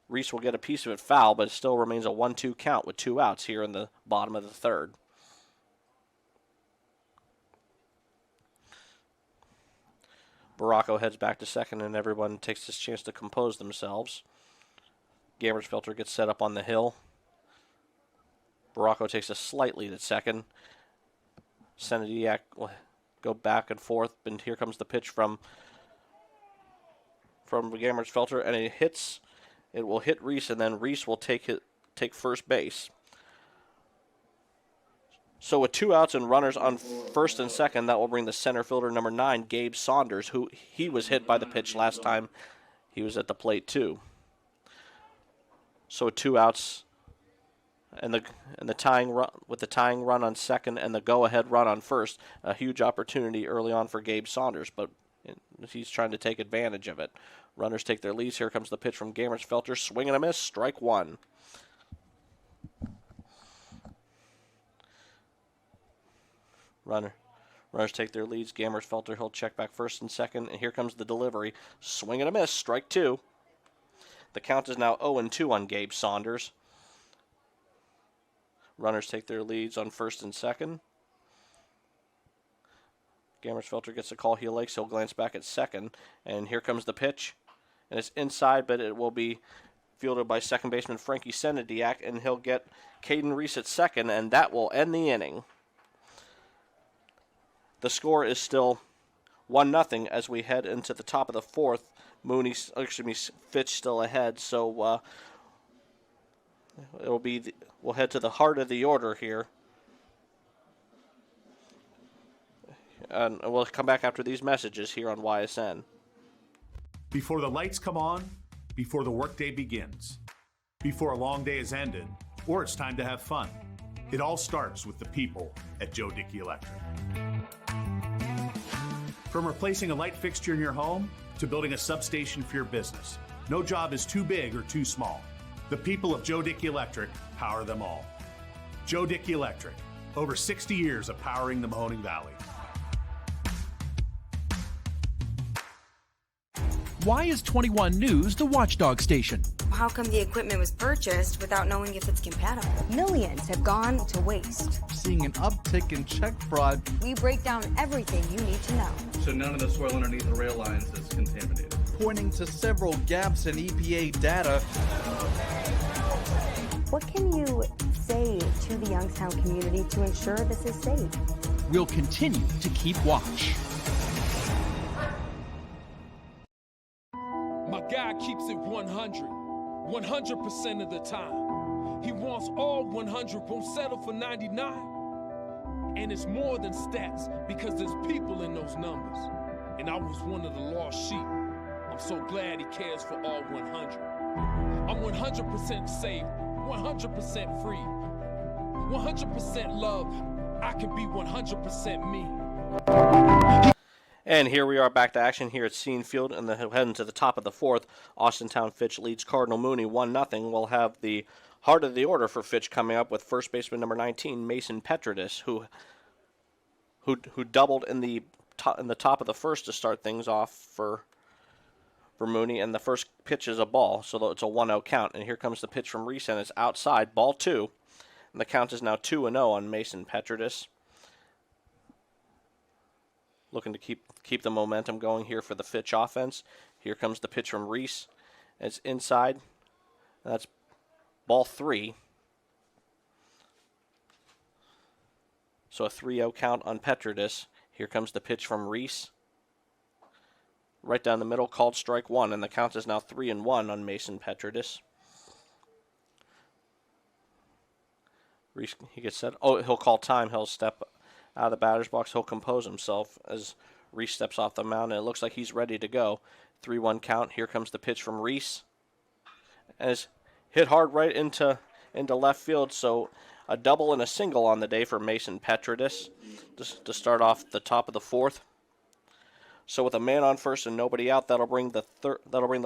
Reese will get a piece of it foul, but it still remains a 1-2 count with 2 outs here in the bottom of the third. Baracco heads back to second, and everyone takes this chance to compose themselves. Gammersfelter gets set up on the hill. Baracco takes a slight lead at second. Senediak will go back and forth, and here comes the pitch from Gammersfelter, and it hits. It will hit Reese, and then Reese will take first base. So with 2 outs and runners on first and second, that will bring the center fielder number 9, Gabe Saunders, who he was hit by the pitch last time he was at the plate too. So with 2 outs and the tying run on second and the go-ahead run on first, a huge opportunity early on for Gabe Saunders, but he's trying to take advantage of it. Runners take their leads. Here comes the pitch from Gammersfelter. Swing and a miss. Strike 1. Runners take their leads. Gammersfelter, he'll check back first and second. And here comes the delivery. Swing and a miss. Strike 2. The count is now 0-2 on Gabe Saunders. Runners take their leads on first and second. Gammersfelter gets a call he likes. He'll glance back at second. And here comes the pitch. And it's inside, but it will be fielded by second baseman Frankie Senediak, and he'll get Caden Reese at second, and that will end the inning. The score is still 1-0 as we head into the top of the fourth. Fitch still ahead, so we'll head to the heart of the order here. And we'll come back after these messages here on YSN. Before the lights come on, before the workday begins, before a long day is ended, or it's time to have fun, it all starts with the people at Joe Dickey Electric. From replacing a light fixture in your home to building a substation for your business, no job is too big or too small. The people of Joe Dickey Electric power them all. Joe Dickey Electric, over 60 years of powering the Mahoning Valley. Why is 21 News the watchdog station? How come the equipment was purchased without knowing if it's compatible? Millions have gone to waste. Seeing an uptick in check fraud. We break down everything you need to know. So none of the soil underneath the rail lines is contaminated. Pointing to several gaps in EPA data. What can you say to the Youngstown community to ensure this is safe? We'll continue to keep watch. My guy keeps it 100% of the time. He wants all 100, won't settle for 99. And it's more than stats because there's people in those numbers. And I was one of the lost sheep. I'm so glad he cares for all 100. I'm 100% safe, 100% free, 100% love. I can be 100% me. And here we are back to action here at Scene Field, and heading to the top of the fourth. Austintown Fitch leads Cardinal Mooney 1-0. We'll have the heart of the order for Fitch coming up with first baseman number 19, Mason Petridis, who doubled in the top of the first to start things off for Mooney, and the first pitch is a ball, so it's a 1-0 count. And here comes the pitch from Reese, and it's outside, ball 2. And the count is now 2-0 on Mason Petridis. Looking to keep the momentum going here for the Fitch offense. Here comes the pitch from Reese. It's inside. That's ball 3. So a 3-0 count on Petridis. Here comes the pitch from Reese. Right down the middle, called strike 1, and the count is now 3-1 on Mason Petridis. Reese, he gets set. Oh, he'll call time. He'll step out of the batter's box. He'll compose himself as Reese steps off the mound, and it looks like he's ready to go. 3-1 count. Here comes the pitch from Reese. and is hit hard right into left field. So a double and a single on the day for Mason Petridis to start off the top of the fourth. So with a man on first and nobody out, that'll bring the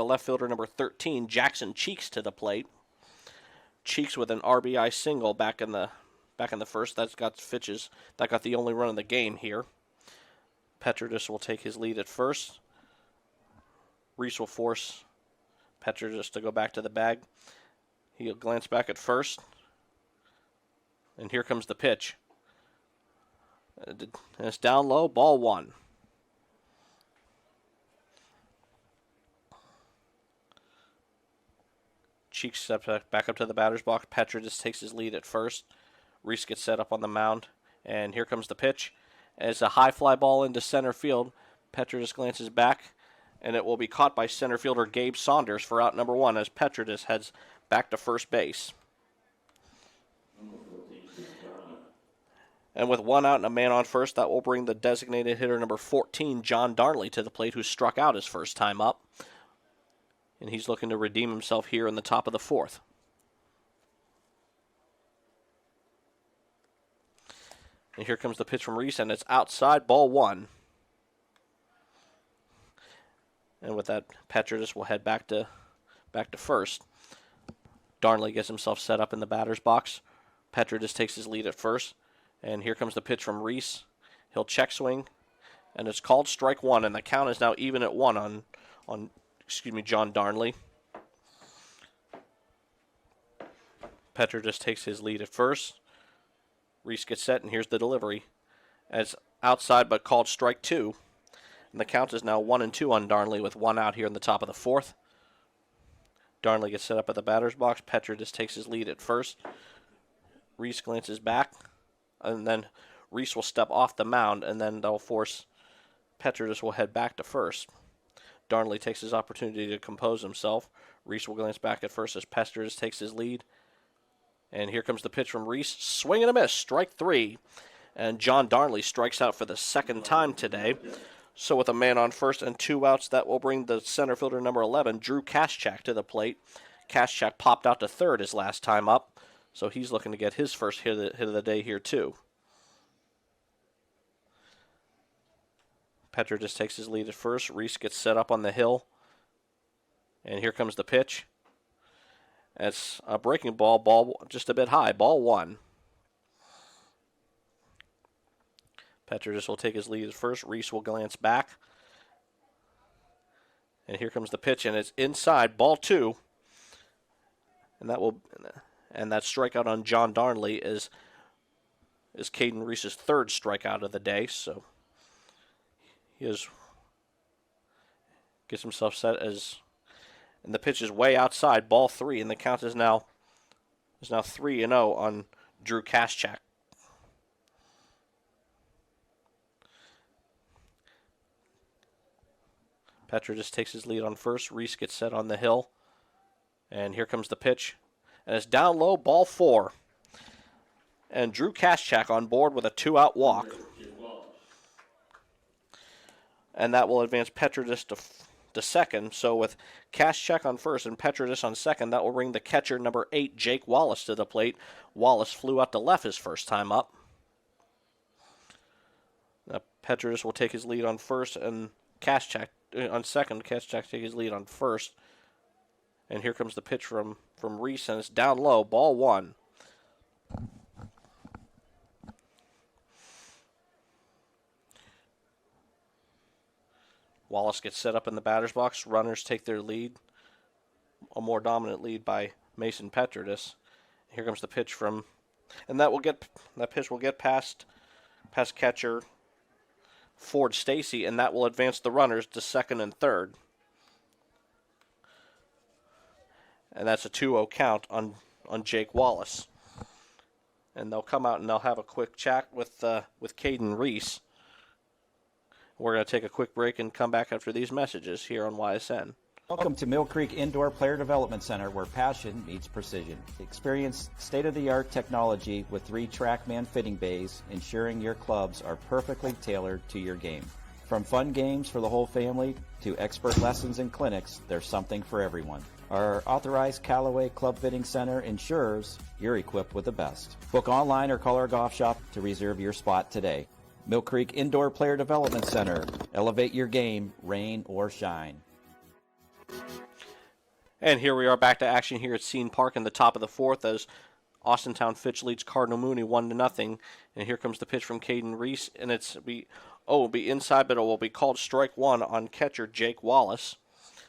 left fielder number 13, Jackson Cheeks, to the plate. Cheeks with an RBI single back in the first. That got the only run of the game here. Petridis will take his lead at first. Reese will force Petridis to go back to the bag. He'll glance back at first. And here comes the pitch. And it's down low, ball one. Cheeks steps back up to the batter's box. Petridis takes his lead at first. Reese gets set up on the mound. And here comes the pitch. As a high fly ball into center field, Petridis glances back, and it will be caught by center fielder Gabe Saunders for out number one as Petridis heads back to first base. And with one out and a man on first, that will bring the designated hitter number 14, John Darnley, to the plate, who struck out his first time up. And he's looking to redeem himself here in the top of the fourth. And here comes the pitch from Reese, and it's outside, ball one. And with that, Petridis will head back to first. Darnley gets himself set up in the batter's box. Petridis takes his lead at first. And here comes the pitch from Reese. He'll check swing, and it's called strike one, and the count is now even at one on John Darnley. Petridis takes his lead at first. Reese gets set, and here's the delivery. It's outside, but called strike two. And the count is now 1-2 on Darnley with one out here in the top of the fourth. Darnley gets set up at the batter's box. Petridis takes his lead at first. Reese glances back, and then Reese will step off the mound, and then they'll force Petridis will head back to first. Darnley takes his opportunity to compose himself. Reese will glance back at first as Petridis takes his lead. And here comes the pitch from Reese. Swing and a miss, strike three. And John Darnley strikes out for the second time today. So with a man on first and two outs, that will bring the center fielder number 11, Drew Kaschak, to the plate. Kaschak popped out to third his last time up, so he's looking to get his first hit of the day here too. Petridis takes his lead at first. Reese gets set up on the hill. And here comes the pitch. It's a breaking ball just a bit high, ball one. Petridis will take his lead at first. Reese will glance back. And here comes the pitch, and it's inside, ball two. And that strikeout on John Darnley is Caden Reese's third strikeout of the day, so he gets himself set and the pitch is way outside, ball three, and the count is now 3-0 on Drew Kaschak. Petridis takes his lead on first. Reese gets set on the hill. And here comes the pitch. And it's down low, ball four. And Drew Kaschak on board with a two-out walk. And that will advance Petridis to second. So with Kaschak on first and Petridis on second, that will bring the catcher number 8, Jake Wallace, to the plate. Wallace flew out to left his first time up. Now Petridis will take his lead on first, and Kaschak on second. Kaschak take his lead on first. And here comes the pitch from Reese, and it's down low, ball one. Wallace gets set up in the batter's box. Runners take their lead, a more dominant lead by Mason Petridis. Here comes the pitch and that pitch will get past catcher Ford Stacy, and that will advance the runners to second and third. And that's a 2-0 count on Jake Wallace. And they'll come out and they'll have a quick chat with Caden Reese. We're going to take a quick break and come back after these messages here on YSN. Welcome to Mill Creek Indoor Player Development Center, where passion meets precision. Experience state-of-the-art technology with 3 TrackMan fitting bays, ensuring your clubs are perfectly tailored to your game. From fun games for the whole family to expert lessons and clinics, there's something for everyone. Our authorized Callaway Club Fitting Center ensures you're equipped with the best. Book online or call our golf shop to reserve your spot today. Mill Creek Indoor Player Development Center. Elevate your game, rain or shine. And here we are back to action here at Scene Park in the top of the fourth as Austintown Fitch leads Cardinal Mooney 1-0. And here comes the pitch from Caden Reese, and it'll be inside, but it will be called strike one on catcher Jake Wallace.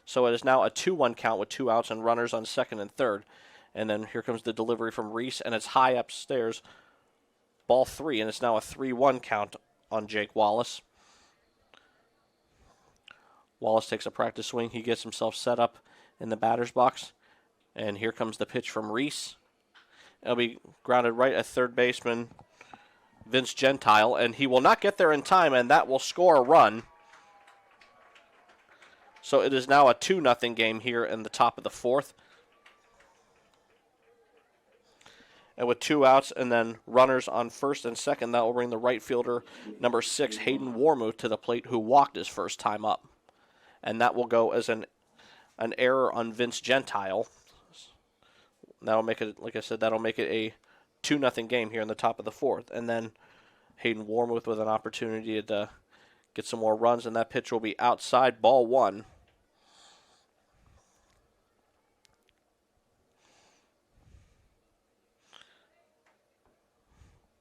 So it is now a 2-1 count with 2 outs and runners on second and third. And then here comes the delivery from Reese, and it's high upstairs, ball 3, and it's now a 3-1 count on Jake Wallace. Wallace takes a practice swing. He gets himself set up in the batter's box. And here comes the pitch from Reese. It'll be grounded right at third baseman Vince Gentile, and he will not get there in time, and that will score a run. So it is now a 2-0 game here in the top of the fourth. And with 2 outs and then runners on first and second, that will bring the right fielder, number 6, Hayden Warmuth, to the plate, who walked his first time up. And that will go as an error on Vince Gentile. That'll make it, like I said, that'll make it a 2-0 game here in the top of the fourth. And then Hayden Warmuth with an opportunity to get some more runs, and that pitch will be outside, ball 1.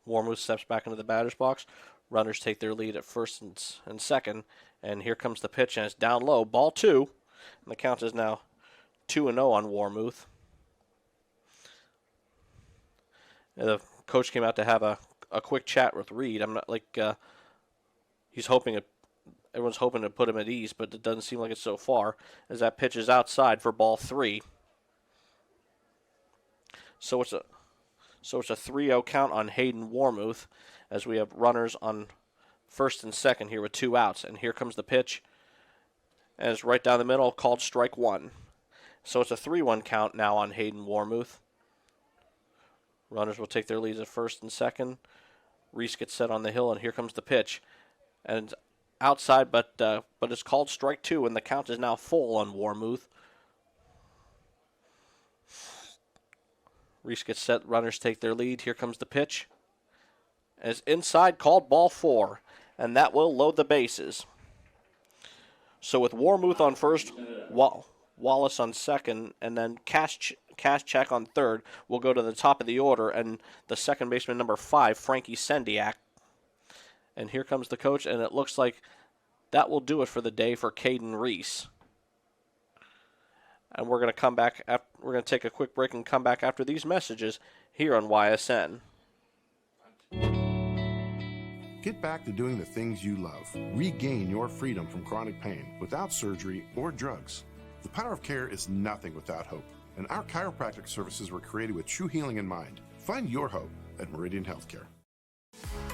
Warmuth steps back into the batter's box. Runners take their lead at first and second. And here comes the pitch, and it's down low, ball 2. And the count is now 2-0 on Warmuth. And the coach came out to have a quick chat with Reed. I'm not like everyone's hoping to put him at ease, but it doesn't seem like it so far, as that pitch is outside for ball 3. So it's a 3-0 count on Hayden Warmuth, as we have runners on first and second here with 2 outs. And here comes the pitch, and it's right down the middle, called strike 1. So it's a 3-1 count now on Hayden Warmuth. Runners will take their leads at first and second. Reese gets set on the hill, and here comes the pitch. And it's outside, but it's called strike 2, and the count is now full on Warmuth. Reese gets set, runners take their lead. Here comes the pitch. And it's inside, called ball 4, and that will load the bases. So with Warmuth on first, Wallace on second, and then Kaschak on third, will go to the top of the order, and the second baseman, number 5, Frankie Sendiak. And here comes the coach, and it looks like that will do it for the day for Caden Reese. And we're going to come back. We're going to take a quick break and come back after these messages here on YSN. Get back to doing the things you love. Regain your freedom from chronic pain without surgery or drugs. The power of care is nothing without hope, and our chiropractic services were created with true healing in mind. Find your hope at Meridian Healthcare.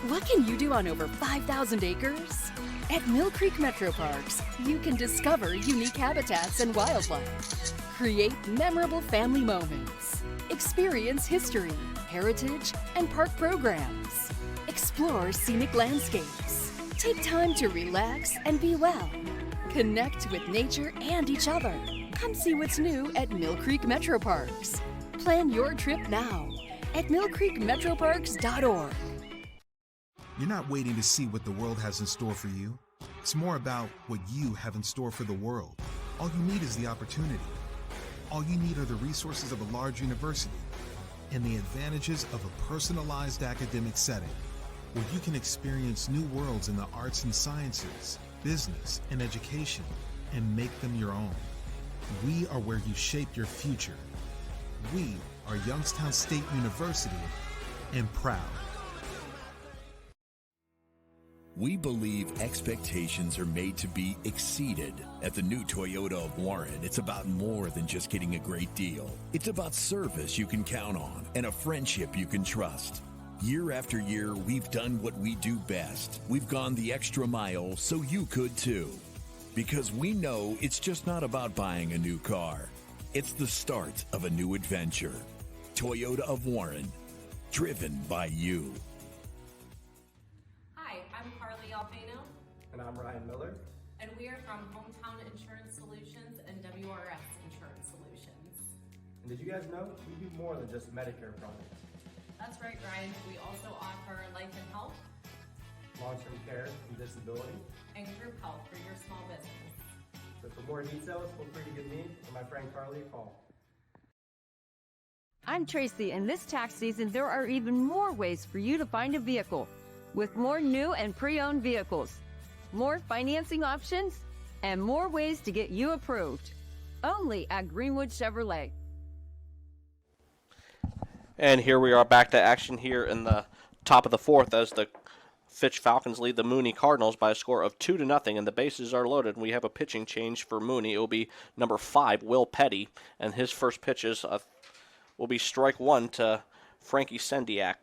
What can you do on over 5,000 acres? At Mill Creek Metro Parks, you can discover unique habitats and wildlife, create memorable family moments, experience history, heritage, and park programs, explore scenic landscapes, take time to relax and be well, connect with nature and each other. Come see what's new at Mill Creek Metro Parks. Plan your trip now at millcreekmetroparks.org. You're not waiting to see what the world has in store for you. It's more about what you have in store for the world. All you need is the opportunity. All you need are the resources of a large university and the advantages of a personalized academic setting where you can experience new worlds in the arts and sciences, business, and education and make them your own. We are where you shape your future. We are Youngstown State University, and proud. We believe expectations are made to be exceeded. At the new Toyota of Warren, it's about more than just getting a great deal. It's about service you can count on and a friendship you can trust. Year after year, we've done what we do best. We've gone the extra mile so you could too. Because we know it's just not about buying a new car. It's the start of a new adventure. Toyota of Warren, driven by you. Hi, I'm Carly Alfano. And I'm I'm Ryan Miller. And we are from Hometown Insurance Solutions and WRS Insurance Solutions. And did you guys know we do more than just Medicare products? That's right, Ryan. We also offer life and health, Long-term care and disability, and group health for your small business. So for more details, feel free to give me or my friend Carly a call. I'm Tracy, and this tax season, there are even more ways for you to find a vehicle with more new and pre-owned vehicles, more financing options, and more ways to get you approved. Only at Greenwood Chevrolet. And here we are back to action here in the top of the fourth as the Fitch Falcons lead the Mooney Cardinals by a score of 2-0, and the bases are loaded. We have a pitching change for Mooney. It will be number 5, Will Petty, and his first pitches will be strike one to Frankie Sendiak.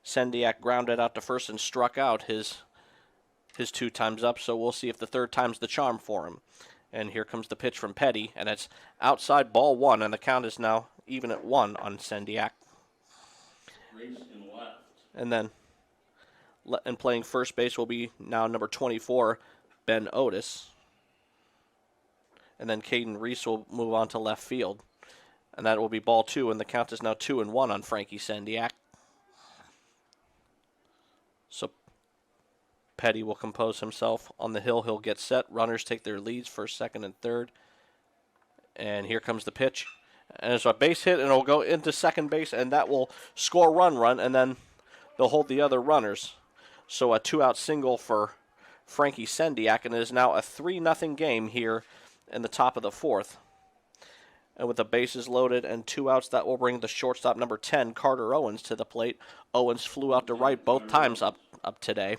Sendiak grounded out to first and struck out his 2 times up, so we'll see if the third time's the charm for him. And here comes the pitch from Petty, and it's outside ball 1, and the count is now even at 1 on Sendiak. Race and left. And then and playing first base will be now number 24, Ben Otis. And then Caden Reese will move on to left field. And that will be ball 2, and the count is now 2-1 on Frankie Sendiak. So Petty will compose himself on the hill. He'll get set. Runners take their leads, first, second, and third. And here comes the pitch. And it's a base hit, and it'll go into second base, and that will score run, and then they'll hold the other runners. So a 2-out single for Frankie Sendiak, and it is now a 3-0 game here in the top of the fourth. And with the bases loaded and 2 outs, that will bring the shortstop number 10, Carter Owens, to the plate. Owens flew out to right both times up today.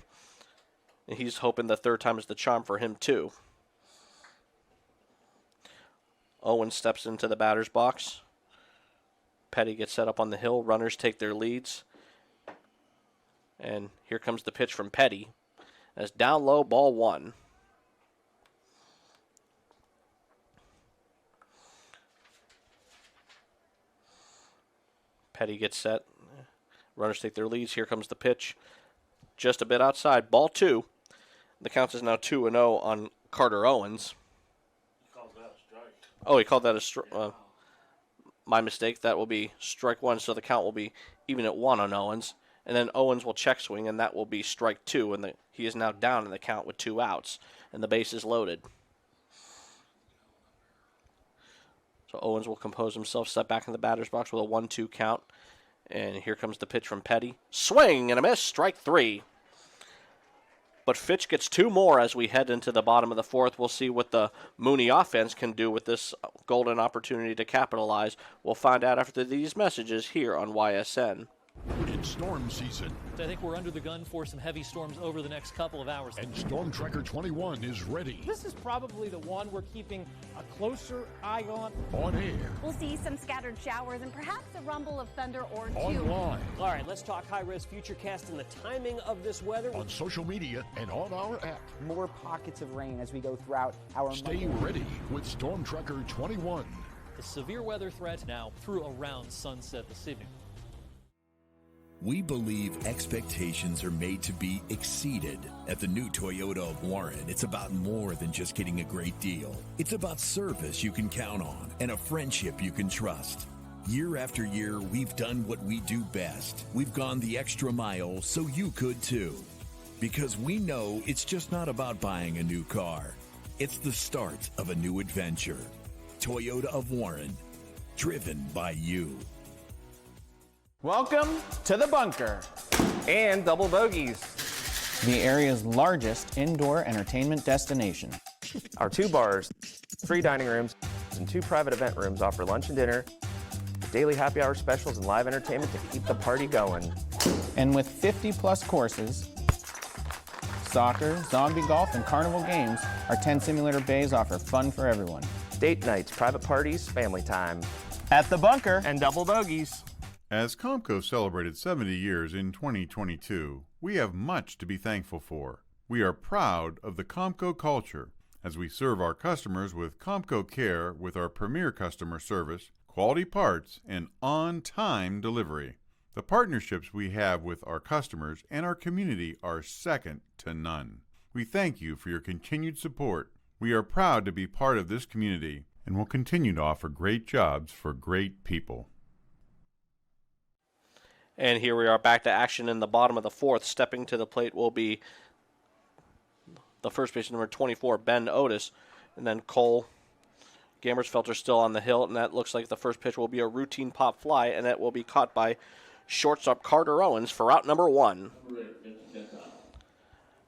And he's hoping the third time is the charm for him, too. Owens steps into the batter's box. Petty gets set up on the hill. Runners take their leads. And here comes the pitch from Petty. That's down low, ball 1. Petty gets set. Runners take their leads. Here comes the pitch. Just a bit outside, ball 2. The count is now 2-0 on Carter Owens. He called that a strike. Oh, he called that a strike. My mistake. That will be strike 1, so the count will be even at 1 on Owens. And then Owens will check swing, and that will be strike 2, and he is now down in the count with 2 outs, and the base is loaded. So Owens will compose himself, step back in the batter's box with a 1-2 count. And here comes the pitch from Petty. Swing and a miss, strike 3. But Fitch gets 2 more as we head into the bottom of the fourth. We'll see what the Mooney offense can do with this golden opportunity to capitalize. We'll find out after these messages here on YSN. It's storm season. I think we're under the gun for some heavy storms over the next couple of hours. And Storm Tracker 21 is ready. This is probably the one we're keeping a closer eye on. On air. We'll see some scattered showers and perhaps a rumble of thunder or 2. Online. All right, let's talk high-risk futurecast and the timing of this weather. On social media and on our app. More pockets of rain as we go throughout our Stay ready with Storm Tracker 21. The severe weather threat now through around sunset this evening. We believe expectations are made to be exceeded. At the new Toyota of Warren, it's about more than just getting a great deal. It's about service you can count on and a friendship you can trust. Year after year, we've done what we do best. We've gone the extra mile so you could too. Because we know it's just not about buying a new car. It's the start of a new adventure. Toyota of Warren, driven by you. Welcome to the bunker. And double bogeys. The area's largest indoor entertainment destination. Our 2 bars, 3 dining rooms, and 2 private event rooms offer lunch and dinner, daily happy hour specials, and live entertainment to keep the party going. And with 50-plus courses, soccer, zombie golf, and carnival games, our 10 simulator bays offer fun for everyone. Date nights, private parties, family time. At the bunker. And double bogeys. As Comco celebrated 70 years in 2022, we have much to be thankful for. We are proud of the Comco culture as we serve our customers with Comco Care with our premier customer service, quality parts, and on-time delivery. The partnerships we have with our customers and our community are second to none. We thank you for your continued support. We are proud to be part of this community and will continue to offer great jobs for great people. And here we are back to action in the bottom of the fourth. Stepping to the plate will be the first baseman, number 24, Ben Otis. And then Cole Gammersfelter still on the hill, and that looks like the first pitch will be a routine pop fly, and that will be caught by shortstop Carter Owens for out number 1.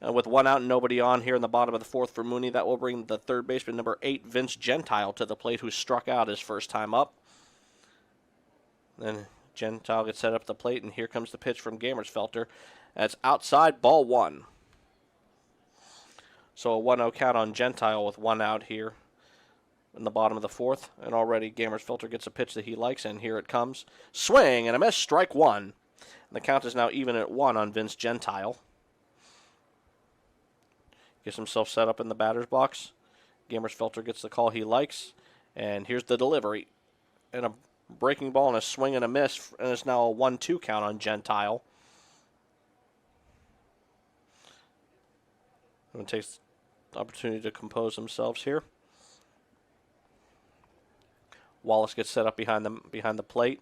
And with 1 out and nobody on here in the bottom of the fourth for Mooney, that will bring the third baseman, number 8, Vince Gentile, to the plate, who struck out his first time up. Then Gentile gets set up at the plate, and here comes the pitch from Gammersfelter. That's outside, ball 1. So a 1-0 count on Gentile with 1 out here in the bottom of the fourth. And already Gammersfelter gets a pitch that he likes, and here it comes. Swing and a miss, strike 1. And the count is now even at 1 on Vince Gentile. Gets himself set up in the batter's box. Gammersfelter gets the call he likes. And here's the delivery. And a breaking ball and a swing and a miss. And it's now a 1-2 count on Gentile. And takes the opportunity to compose themselves here. Wallace gets set up behind the plate.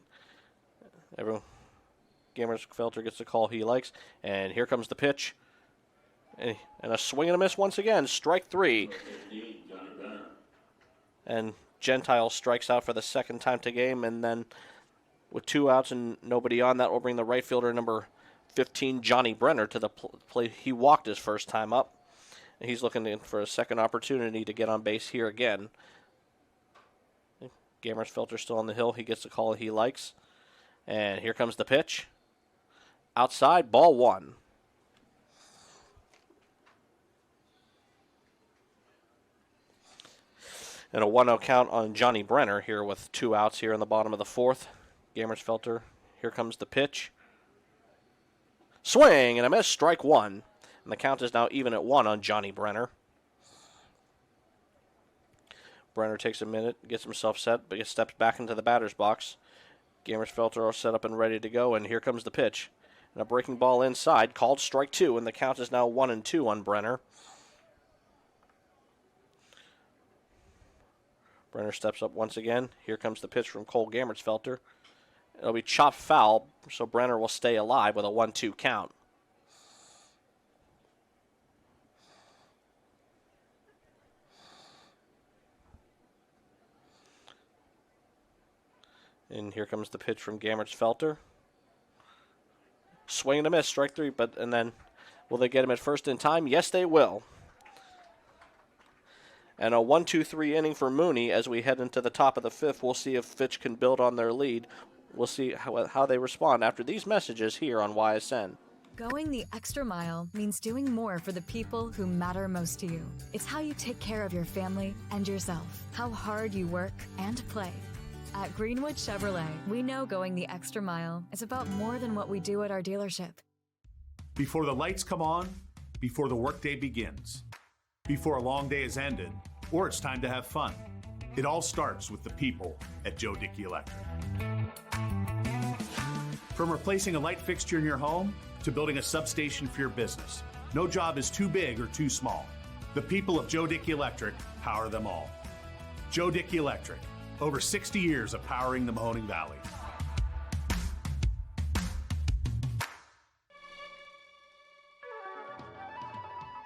Gammersfelter gets the call he likes. And here comes the pitch. And a swing and a miss once again. Strike 3. And Gentile strikes out for the second time to game. And then with 2 outs and nobody on, that will bring the right fielder, number 15, Johnny Brenner, to the plate. He walked his first time up. And he's looking for a second opportunity to get on base here again. Gammersfelter still on the hill. He gets the call he likes. And here comes the pitch. Outside, ball 1. And a 1-0 count on Johnny Brenner here with 2 outs here in the bottom of the fourth. Gammersfelter, here comes the pitch. Swing and a miss, strike 1. And the count is now even at 1 on Johnny Brenner. Brenner takes a minute, gets himself set, but he steps back into the batter's box. Gammersfelter are set up and ready to go, and here comes the pitch. And a breaking ball inside, called strike 2, and the count is now 1-2 on Brenner. Brenner steps up once again. Here comes the pitch from Cole Gammersfelter. It'll be chopped foul, so Brenner will stay alive with a 1-2 count. And here comes the pitch from Gammersfelter. Swing and a miss, strike 3, and then will they get him at first in time? Yes, they will. And a 1-2-3 inning for Mooney as we head into the top of the fifth. We'll see if Fitch can build on their lead. We'll see how they respond after these messages here on YSN. Going the extra mile means doing more for the people who matter most to you. It's how you take care of your family and yourself, how hard you work and play. At Greenwood Chevrolet, we know going the extra mile is about more than what we do at our dealership. Before the lights come on, before the workday begins, before a long day is ended, or it's time to have fun. It all starts with the people at Joe Dickey Electric. From replacing a light fixture in your home to building a substation for your business, no job is too big or too small. The people of Joe Dickey Electric power them all. Joe Dickey Electric, over 60 years of powering the Mahoning Valley.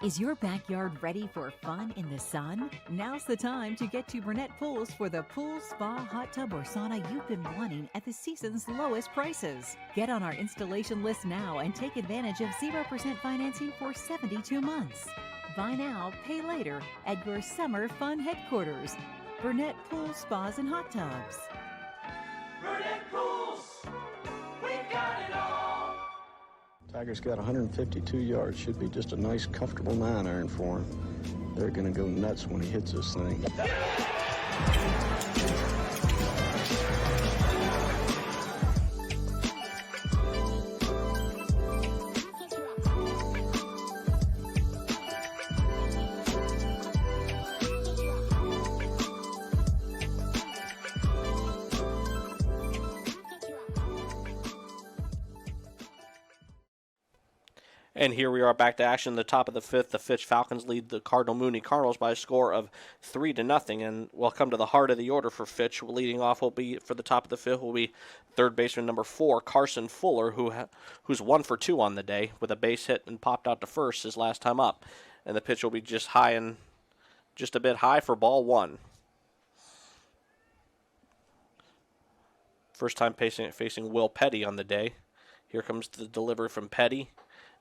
Is your backyard ready for fun in the sun? Now's the time to get to Burnett Pools for the pool, spa, hot tub, or sauna you've been wanting at the season's lowest prices. Get on our installation list now and take advantage of 0% financing for 72 months. Buy now, pay later at your summer fun headquarters. Burnett Pools, Spas, and Hot Tubs. Burnett Pools, we've got it all. Tiger's got 152 yards. Should be just a nice, comfortable 9-iron for him. They're going to go nuts when he hits this thing. And here we are back to action. The top of the fifth, the Fitch Falcons lead the Cardinal Mooney Cardinals by a score of 3-0. And we'll come to the heart of the order for Fitch. Leading off will be, for the top of the fifth, will be third baseman number 4, Carson Fuller, who's 1 for 2 on the day with a base hit and popped out to first his last time up. And the pitch will be just a bit high for ball 1. First time facing Will Petty on the day. Here comes the delivery from Petty.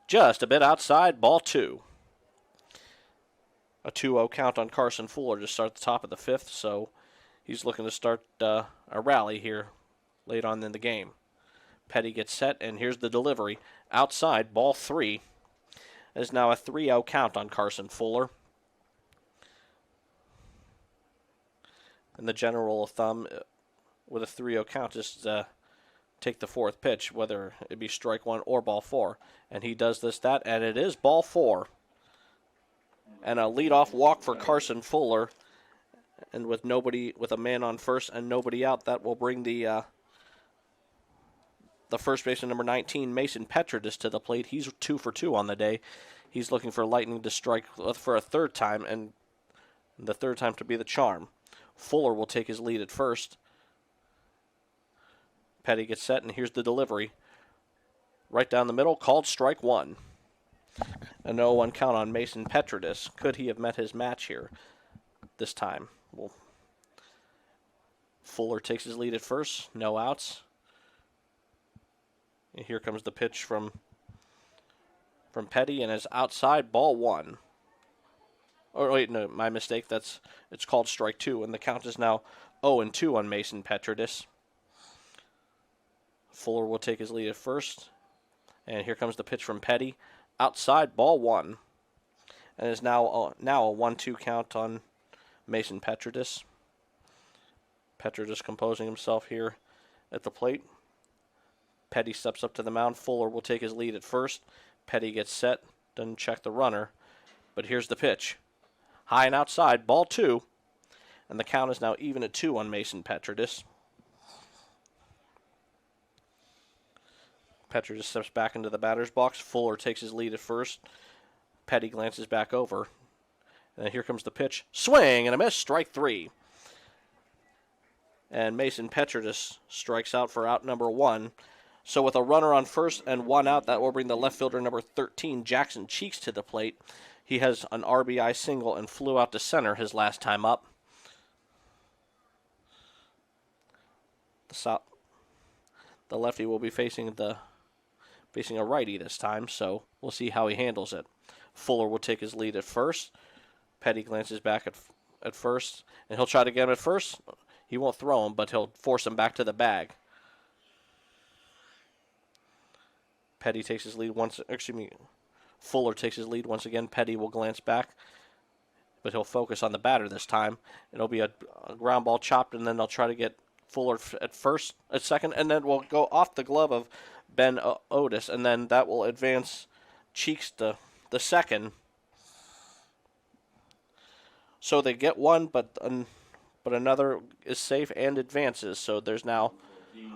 Just a bit outside, ball 2. A 2-0 count on Carson Fuller to start the top of the fifth, so he's looking to start a rally here late on in the game. Petty gets set, and here's the delivery. Outside, ball 3. There's now a 3-0 count on Carson Fuller. And the general rule of thumb with a 3-0 count is take the fourth pitch, whether it be strike 1 or ball 4. And he does that, and it is ball 4. And a leadoff walk for Carson Fuller. And with a man on first and nobody out, that will bring the first baseman number 19, Mason Petridis, to the plate. He's 2 for 2 on the day. He's looking for Lightning to strike for a third time, and the third time to be the charm. Fuller will take his lead at first. Petty gets set, and here's the delivery. Right down the middle, called strike 1. A 0-1 count on Mason Petridis. Could he have met his match here this time? Well, Fuller takes his lead at first, no outs. And here comes the pitch from Petty, and it's outside, ball 1. Oh, wait, no, my mistake. It's called strike 2, and the count is now 0-2 on Mason Petridis. Fuller will take his lead at first. And here comes the pitch from Petty. Outside, ball 1. And is now a 1-2 count on Mason Petridis. Petridis composing himself here at the plate. Petty steps up to the mound. Fuller will take his lead at first. Petty gets set. Doesn't check the runner. But here's the pitch. High and outside, ball 2. And the count is now even at 2 on Mason Petridis. Petridis steps back into the batter's box. Fuller takes his lead at first. Petty glances back over. And here comes the pitch. Swing and a miss, strike 3. And Mason Petridis strikes out for out number 1. So with a runner on first and 1 out, that will bring the left fielder number 13, Jackson Cheeks, to the plate. He has an RBI single and flew out to center his last time up. The lefty will be facing a righty this time, so we'll see how he handles it. Fuller will take his lead at first. Petty glances back at first, and he'll try to get him at first. He won't throw him, but he'll force him back to the bag. Petty takes his lead Fuller takes his lead once again. Petty will glance back, but he'll focus on the batter this time. It'll be a ground ball chopped, and then they'll try to get Fuller at second, and then we'll go off the glove of Ben Otis, and then that will advance Cheeks to the second. So they get one, but another is safe and advances. So there's now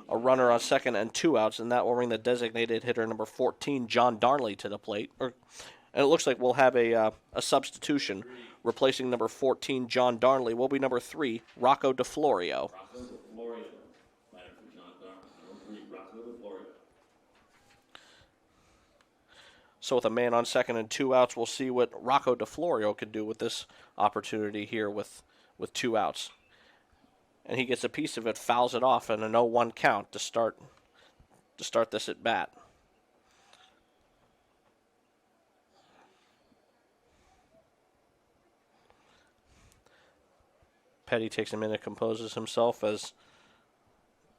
a runner on second and 2 outs, and that will bring the designated hitter number 14, John Darnley, to the plate. And it looks like we'll have a substitution. Replacing number 14, John Darnley, will be number 3, Rocco DeFlorio. So with a man on second and 2 outs, we'll see what Rocco DeFlorio can do with this opportunity here with 2 outs. And he gets a piece of it, fouls it off, and a 0-1 count to start this at bat. Petty takes a minute, composes himself as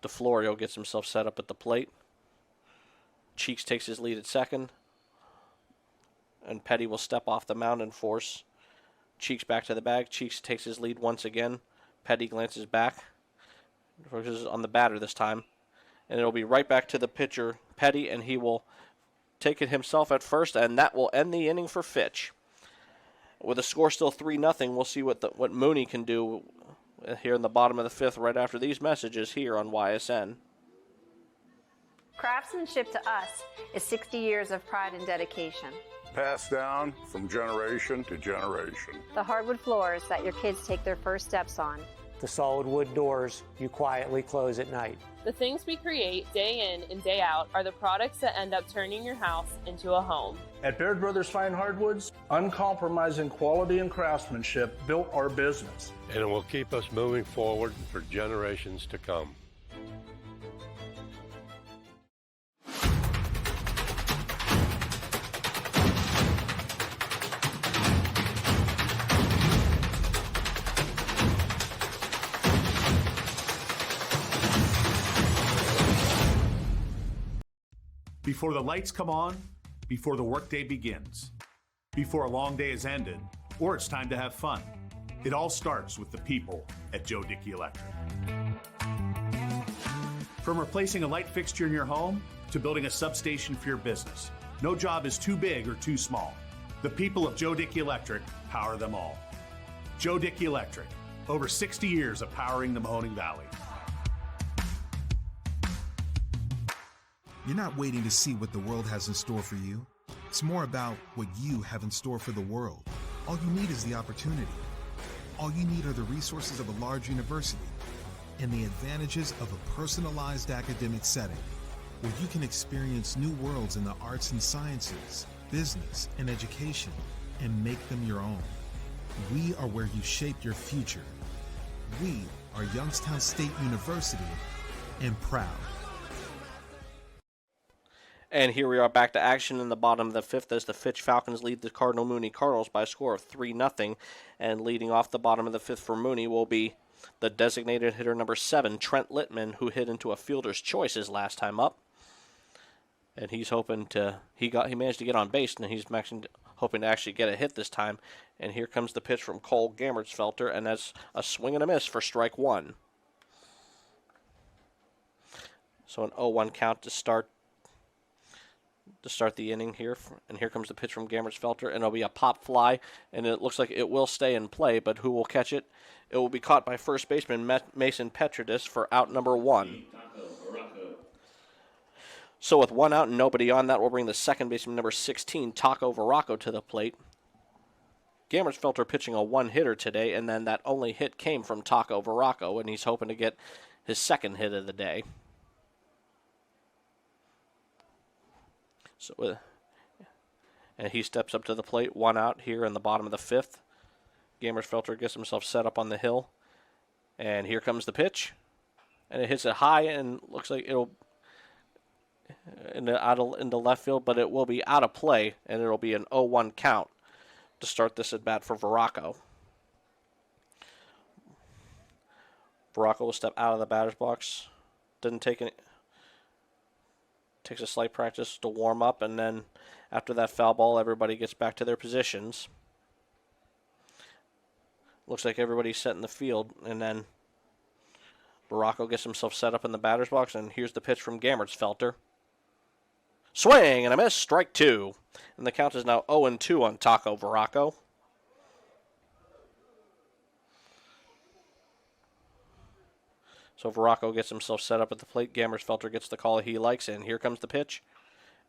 DeFlorio gets himself set up at the plate. Cheeks takes his lead at second. And Petty will step off the mound and force Cheeks back to the bag. Cheeks takes his lead once again. Petty glances back. Focuses on the batter this time. And it'll be right back to the pitcher, Petty, and he will take it himself at first, and that will end the inning for Fitch. With the score still 3-0, we'll see what Mooney can do here in the bottom of the fifth right after these messages here on YSN. Craftsmanship to us is 60 years of pride and dedication. Passed down from generation to generation. The hardwood floors that your kids take their first steps on. The solid wood doors you quietly close at night. The things we create day in and day out are the products that end up turning your house into a home. At Baird Brothers Fine Hardwoods, uncompromising quality and craftsmanship built our business. And it will keep us moving forward for generations to come. Before the lights come on, before the workday begins, before a long day is ended, or it's time to have fun, it all starts with the people at Joe Dickey Electric. From replacing a light fixture in your home to building a substation for your business, no job is too big or too small. The people of Joe Dickey Electric power them all. Joe Dickey Electric, over 60 years of powering the Mahoning Valley. You're not waiting to see what the world has in store for you. It's more about what you have in store for the world. All you need is the opportunity. All you need are the resources of a large university and the advantages of a personalized academic setting where you can experience new worlds in the arts and sciences, business, and education and make them your own. We are where you shape your future. We are Youngstown State University and proud. And here we are back to action in the bottom of the fifth as the Fitch Falcons lead the Cardinal Mooney Cardinals by a score of 3-0. And leading off the bottom of the fifth for Mooney will be the designated hitter number 7, Trent Littman, who hit into a fielder's choice his last time up. And he's hoping to he managed to get on base, and he's hoping to actually get a hit this time. And here comes the pitch from Cole Gammertsfelter, and that's a swing and a miss for strike one. So an 0-1 count to start the inning here. And here comes the pitch from Gammertsfelter, and it'll be a pop fly, and it looks like it will stay in play, but who will catch it? It will be caught by first baseman Mason Petridis for out number 1. So with 1 out and nobody on, that will bring the second baseman number 16, Taco Veraco, to the plate. Gammertsfelter pitching a one-hitter today, and then that only hit came from Taco Veraco, and he's hoping to get his second hit of the day. So, and he steps up to the plate, 1 out here in the bottom of the fifth. Gammertsfelter gets himself set up on the hill, and here comes the pitch, and it hits it high, and looks like it'll into left field, but it will be out of play, and it'll be an 0-1 count to start this at bat for Veraco. Veraco will step out of the batter's box. Takes a slight practice to warm up, and then after that foul ball, everybody gets back to their positions. Looks like everybody's set in the field, and then Veraco gets himself set up in the batter's box, and here's the pitch from Gammertsfelter. Swing and a miss, strike 2. And the count is now 0-2 on Taco Veraco. So Veraco gets himself set up at the plate. Gammertsfelter gets the call he likes, and here comes the pitch.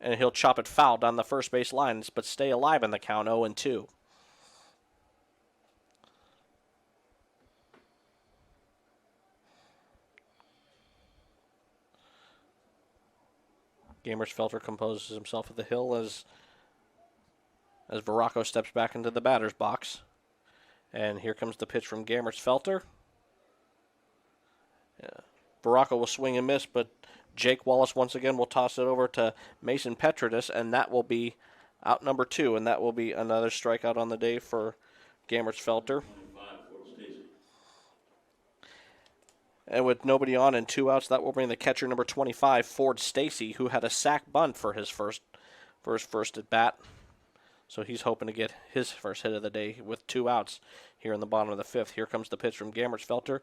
And he'll chop it foul down the first base line, but stay alive in the count, 0-2. Gammertsfelter composes himself at the hill as Veraco steps back into the batter's box. And here comes the pitch from Gammertsfelter. Veraco will swing and miss, but Jake Wallace once again will toss it over to Mason Petridis, and that will be out number 2, and that will be another strikeout on the day for Gammertsfelter. And with nobody on and 2 outs, that will bring the catcher number 25, Ford Stacy, who had a sac bunt for his first at bat. So he's hoping to get his first hit of the day with 2 outs here in the bottom of the fifth. Here comes the pitch from Gammertsfelter.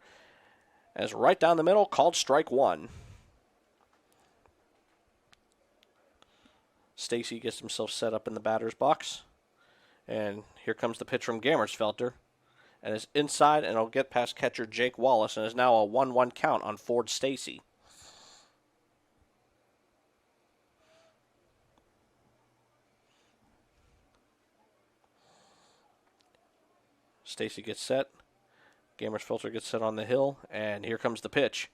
As right down the middle, called strike 1. Stacy gets himself set up in the batter's box. And here comes the pitch from Gammertsfelter. And it's inside, and it'll get past catcher Jake Wallace, and is now a 1-1 count on Ford Stacy. Stacy gets set. Gamer's Filter gets set on the hill, and here comes the pitch.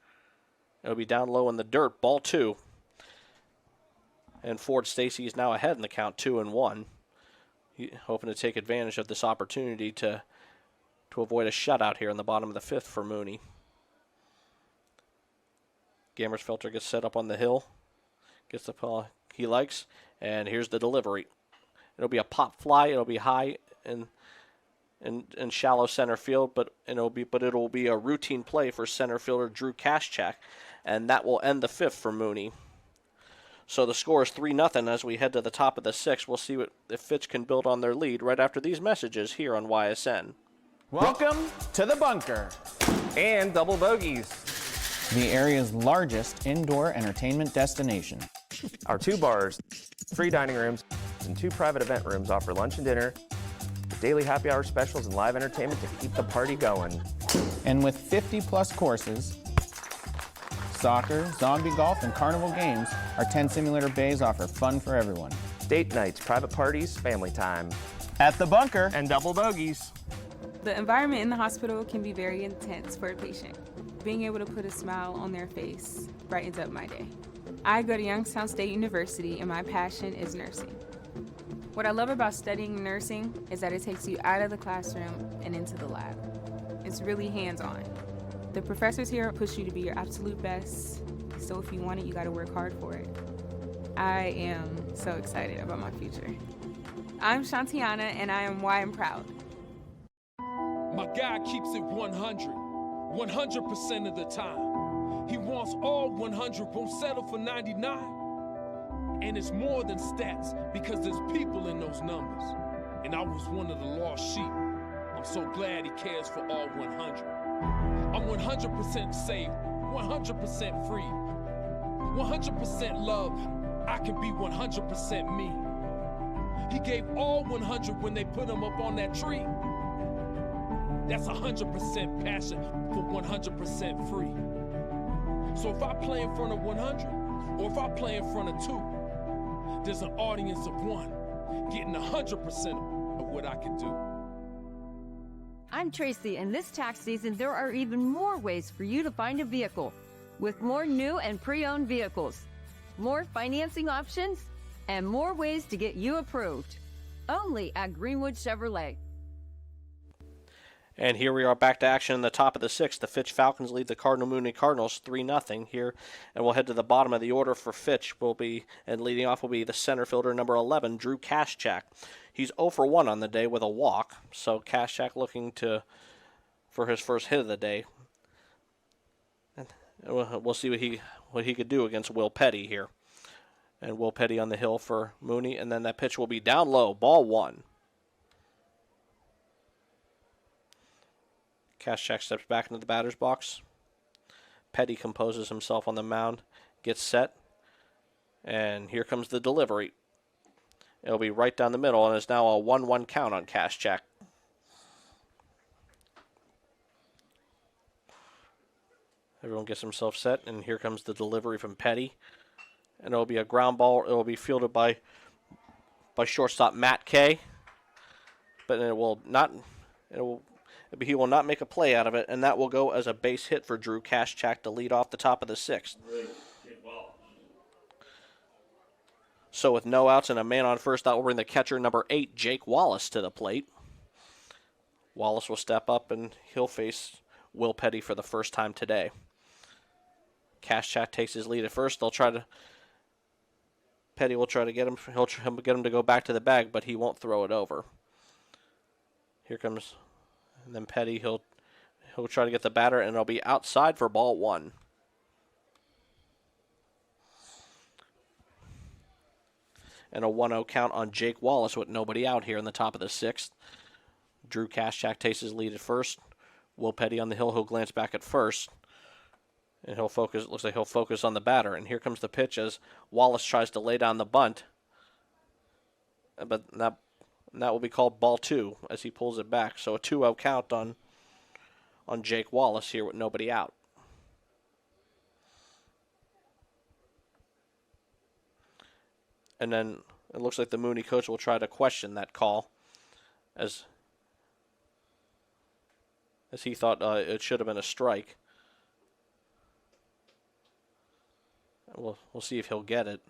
It'll be down low in the dirt, ball 2. And Ford Stacy is now ahead in the count, 2-1. Hoping to take advantage of this opportunity to avoid a shutout here in the bottom of the 5th for Mooney. Gamer's Filter gets set up on the hill. Gets the ball he likes, and here's the delivery. It'll be a pop fly. It'll be high in shallow center field, but it'll be a routine play for center fielder Drew Kaschak, and that will end the 5th for Mooney. So the score is 3-0 as we head to the top of the 6th. We'll see if Fitch can build on their lead right after these messages here on YSN. Welcome to the bunker and double bogeys, the area's largest indoor entertainment destination. Our 2 bars, 3 dining rooms, and 2 private event rooms offer lunch and dinner, daily happy hour specials, and live entertainment to keep the party going. And with 50+ courses, soccer, zombie golf, and carnival games, our 10 simulator bays offer fun for everyone. Date nights, private parties, family time. At the bunker and double bogeys. The environment in the hospital can be very intense for a patient. Being able to put a smile on their face brightens up my day. I go to Youngstown State University and my passion is nursing. What I love about studying nursing is that it takes you out of the classroom and into the lab. It's really hands-on. The professors here push you to be your absolute best, so if you want it, you gotta work hard for it. I am so excited about my future. I'm Shantiana and I am why I'm proud. My guy keeps it 100% of the time. He wants all 100, won't settle for 99. And it's more than stats, because there's people in those numbers. And I was one of the lost sheep. I'm so glad he cares for all 100. I'm 100% safe, 100% free, 100% love. I can be 100% me. He gave all 100 when they put him up on that tree. That's 100% passion for 100% free. So if I play in front of 100, or if I play in front of 2, there's an audience of 1 getting 100% of what I can do. I'm Tracy, and this tax season, there are even more ways for you to find a vehicle, with more new and pre-owned vehicles, more financing options, and more ways to get you approved. Only at Greenwood Chevrolet. And here we are back to action in the top of the 6th. The Fitch Falcons lead the Cardinal Mooney Cardinals 3-0 here. And we'll head to the bottom of the order for Fitch. And leading off will be the center fielder number 11, Drew Kaschak. He's 0 for 1 on the day with a walk. So Kaschak looking for his first hit of the day. And we'll see what he could do against Will Petty here. And Will Petty on the hill for Mooney. And then that pitch will be down low, ball 1. Kaschak steps back into the batter's box. Petty composes himself on the mound, gets set, and here comes the delivery. It'll be right down the middle, and it's now a 1-1 count on Kaschak. Everyone gets himself set, and here comes the delivery from Petty. And it'll be a ground ball. It'll be fielded by shortstop Matt Kay. But he will not make a play out of it, and that will go as a base hit for Drew Kaschak to lead off the top of the 6th. So with no outs and a man on first, that will bring the catcher number 8, Jake Wallace, to the plate. Wallace will step up, and he'll face Will Petty for the first time today. Kaschak takes his lead at first. Petty will try to get him. He'll get him to go back to the bag, but he won't throw it over. Here comes, and then Petty. He'll try to get the batter, and it'll be outside for ball 1. And a 1-0 count on Jake Wallace with nobody out here in the top of the 6th. Drew Kaschak takes his lead at first. Will Petty on the hill. He'll glance back at first. And he'll focus. Looks like he'll focus on the batter. And here comes the pitch as Wallace tries to lay down the bunt. But that will be called ball 2 as he pulls it back. So a 2-0 count on Jake Wallace here with nobody out. And then it looks like the Mooney coach will try to question that call as as he thought it should have been a strike. We'll see if he'll get it.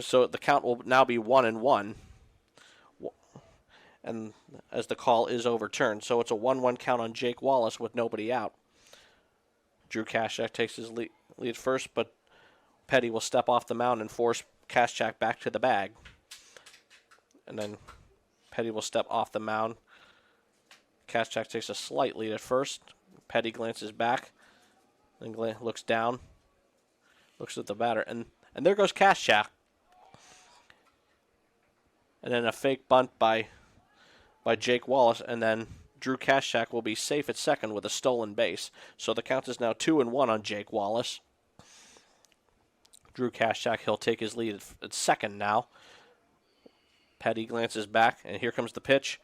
So the count will now be 1-1. And as the call is overturned. So it's a 1-1 count on Jake Wallace with nobody out. Drew Kashak takes his lead first, but Petty will step off the mound and force Kashak back to the bag. And then Petty will step off the mound. Kashak takes a slight lead at first. Petty glances back, then looks down, looks at the batter, and there goes Kashak. And then a fake bunt by Jake Wallace, and then Drew Kashak will be safe at second with a stolen base. So the count is now 2-1 on Jake Wallace. Drew Kashak, he'll take his lead at second now. Petty glances back, and here comes the pitch.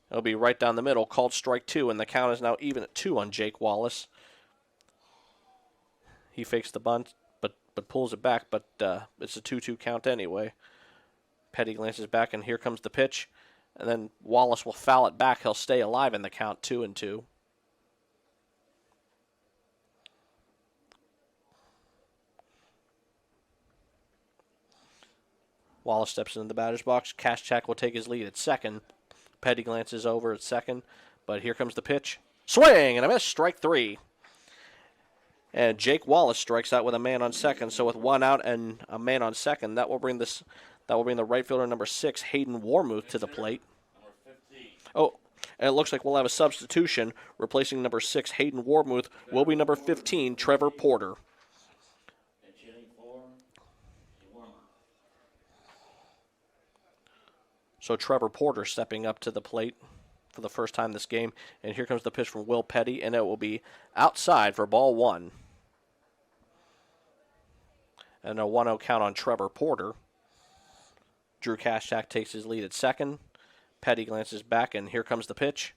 It'll be right down the middle, called strike 2, and the count is now even at 2 on Jake Wallace. He fakes the bunt, but pulls it back, but it's a 2-2 count anyway. Petty glances back, and here comes the pitch. And then Wallace will foul it back. He'll stay alive in the count, 2-2. Wallace steps into the batter's box. Kashak will take his lead at second. Petty glances over at second, but here comes the pitch. Swing and a miss, strike 3. And Jake Wallace strikes out with a man on second. So with one out and a man on second, that will bring the right fielder number 6, Hayden Warmuth, to the plate. Oh, and it looks like we'll have a substitution. Replacing number 6, Hayden Warmuth, will be number 15, Trevor Porter. So Trevor Porter stepping up to the plate for the first time this game. And here comes the pitch from Will Petty, and it will be outside for ball 1. And a 1-0 count on Trevor Porter. Drew Kashak takes his lead at second. Petty glances back, and here comes the pitch.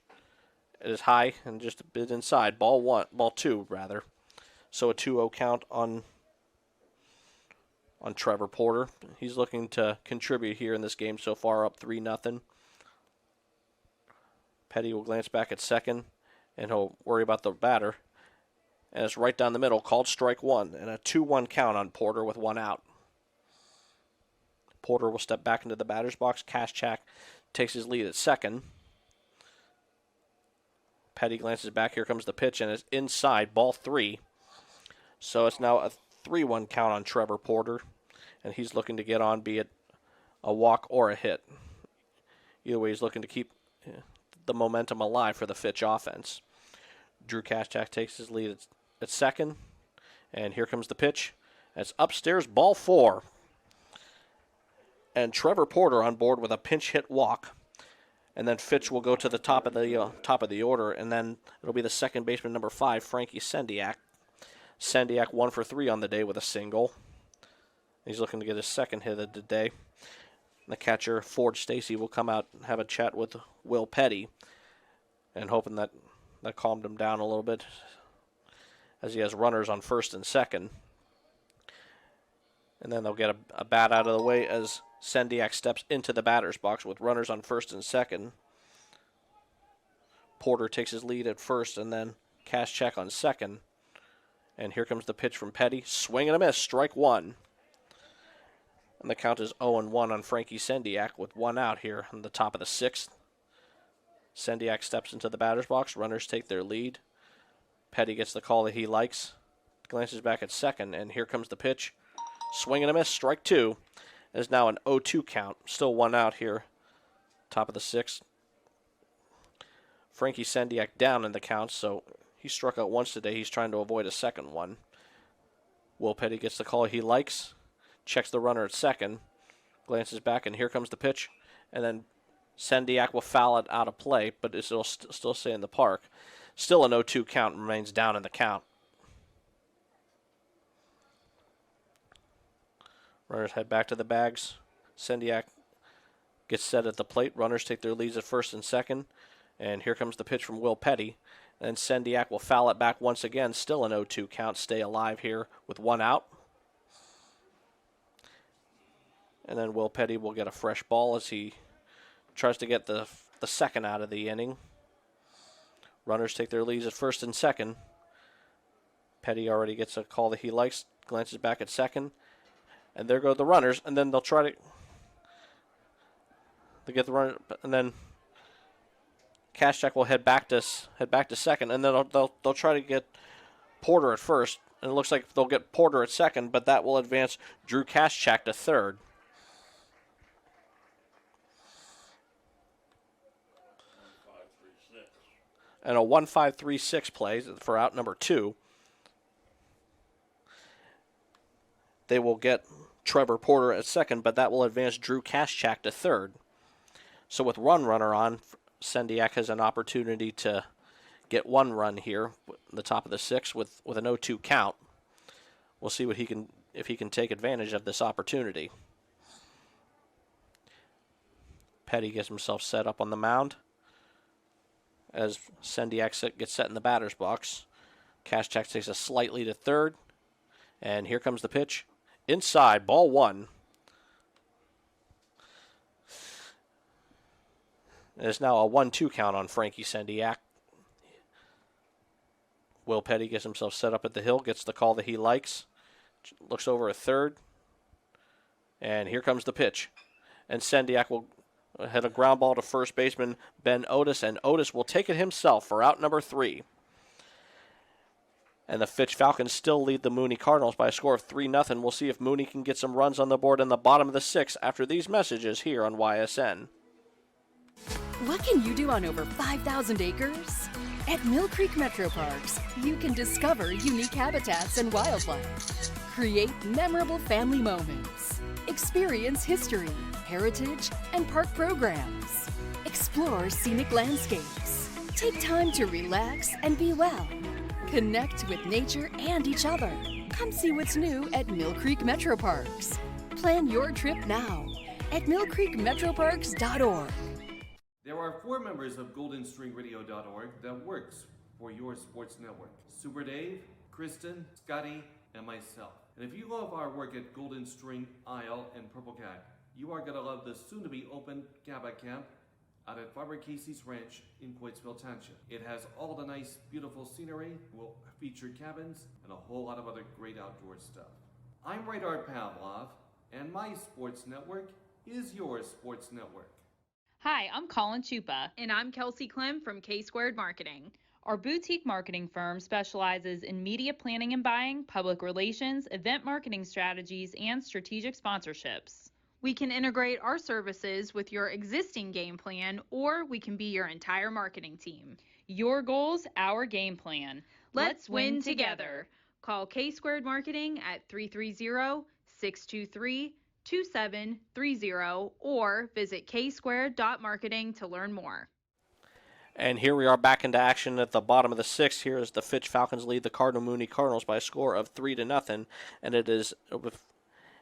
It is high and just a bit inside. Ball 2, rather. So a 2-0 count on Trevor Porter. He's looking to contribute here in this game so far, up 3-0. Petty will glance back at second, and he'll worry about the batter. And it's right down the middle, called strike 1, and a 2-1 count on Porter with 1 out. Porter will step back into the batter's box. Kashak takes his lead at second. Petty glances back. Here comes the pitch, and it's inside, ball 3. So it's now a 3-1 count on Trevor Porter, and he's looking to get on, be it a walk or a hit. Either way, he's looking to keep the momentum alive for the Fitch offense. Drew Kashak takes his lead at second, and here comes the pitch. It's upstairs, ball 4. And Trevor Porter on board with a pinch hit walk. And then Fitch will go to the top of the order, and then it'll be the second baseman, number 5, Frankie Sendiak. Sendiak 1 for 3 on the day with a single. He's looking to get his second hit of the day. The catcher, Ford Stacy, will come out and have a chat with Will Petty, and hoping that calmed him down a little bit, as he has runners on first and second. And then they'll get a bat out of the way as Sendiak steps into the batter's box with runners on first and second. Porter takes his lead at first, and then Kashak on second. And here comes the pitch from Petty. Swing and a miss, strike 1. And the count is 0-1 on Frankie Sendiak with 1 out here on the top of the 6th. Sendiak steps into the batter's box. Runners take their lead. Petty gets the call that he likes. Glances back at second, and here comes the pitch. Swing and a miss, strike 2. There's now an 0-2 count. Still 1 out here, top of the 6th. Frankie Sendiak down in the count, so he struck out once today. He's trying to avoid a second one. Will Petty gets the call he likes. Checks the runner at second. Glances back, and here comes the pitch. And then Sendiak will foul it out of play, but it'll still stay in the park. Still an 0-2 count, remains down in the count. Runners head back to the bags. Sendiak gets set at the plate. Runners take their leads at first and second. And here comes the pitch from Will Petty. And Sendiak will foul it back once again. Still an 0-2 count. Stay alive here with 1 out. And then Will Petty will get a fresh ball as he tries to get the second out of the inning. Runners take their leads at first and second. Petty already gets a call that he likes, glances back at second. And there go the runners, and then they'll try to get the runner, and then Kashchak will head back to second, and then they'll try to get Porter at first, and it looks like they'll get Porter at second, but that will advance Drew Kashchak to third. And a 1-5-3-6 play for out number 2. They will get Trevor Porter at second, but that will advance Drew Kashchak to third. So with one runner on, Sendiak has an opportunity to get one run here, the top of the 6th with an 0-2 count. We'll see what if he can take advantage of this opportunity. Petty gets himself set up on the mound as Sendiak gets set in the batter's box. Kashchak takes a slight lead to third, and here comes the pitch. Inside, ball 1. It's now a 1-2 count on Frankie Sendiak. Will Petty gets himself set up at the hill, gets the call that he likes, looks over at third, and here comes the pitch. And Sendiak will hit a ground ball to first baseman Ben Otis, and Otis will take it himself for out number 3. And the Fitch Falcons still lead the Mooney Cardinals by a score of 3-0. We'll see if Mooney can get some runs on the board in the bottom of the 6th after these messages here on YSN. What can you do on over 5,000 acres? At Mill Creek Metro Parks, you can discover unique habitats and wildlife, create memorable family moments, experience history, heritage, and park programs, explore scenic landscapes, take time to relax and be well, connect with nature and each other. Come see what's new at Mill Creek Metro Parks. Plan your trip now at millcreekmetroparks.org. There are 4 members of GoldenStringRadio.org that works for your sports network. Super Dave, Kristen, Scotty, and myself. And if you love our work at Golden String, Isle, and Purple Cat, you are going to love the soon-to-be open GABA camp out at Farmer Casey's Ranch in Coatesville Township. It has all the nice, beautiful scenery, will feature cabins, and a whole lot of other great outdoor stuff. I'm Radar Pavlov, and my sports network is your sports network. Hi, I'm Colin Chupa. And I'm Kelsey Clem from K-Squared Marketing. Our boutique marketing firm specializes in media planning and buying, public relations, event marketing strategies, and strategic sponsorships. We can integrate our services with your existing game plan, or we can be your entire marketing team. Your goals, our game plan. Let's win together. Call K-Squared Marketing at 330-623-2730 or visit ksquared.marketing to learn more. And here we are back into action at the bottom of the 6th. Here is the Fitch Falcons lead the Cardinal Mooney Cardinals by a score of 3-0, and it is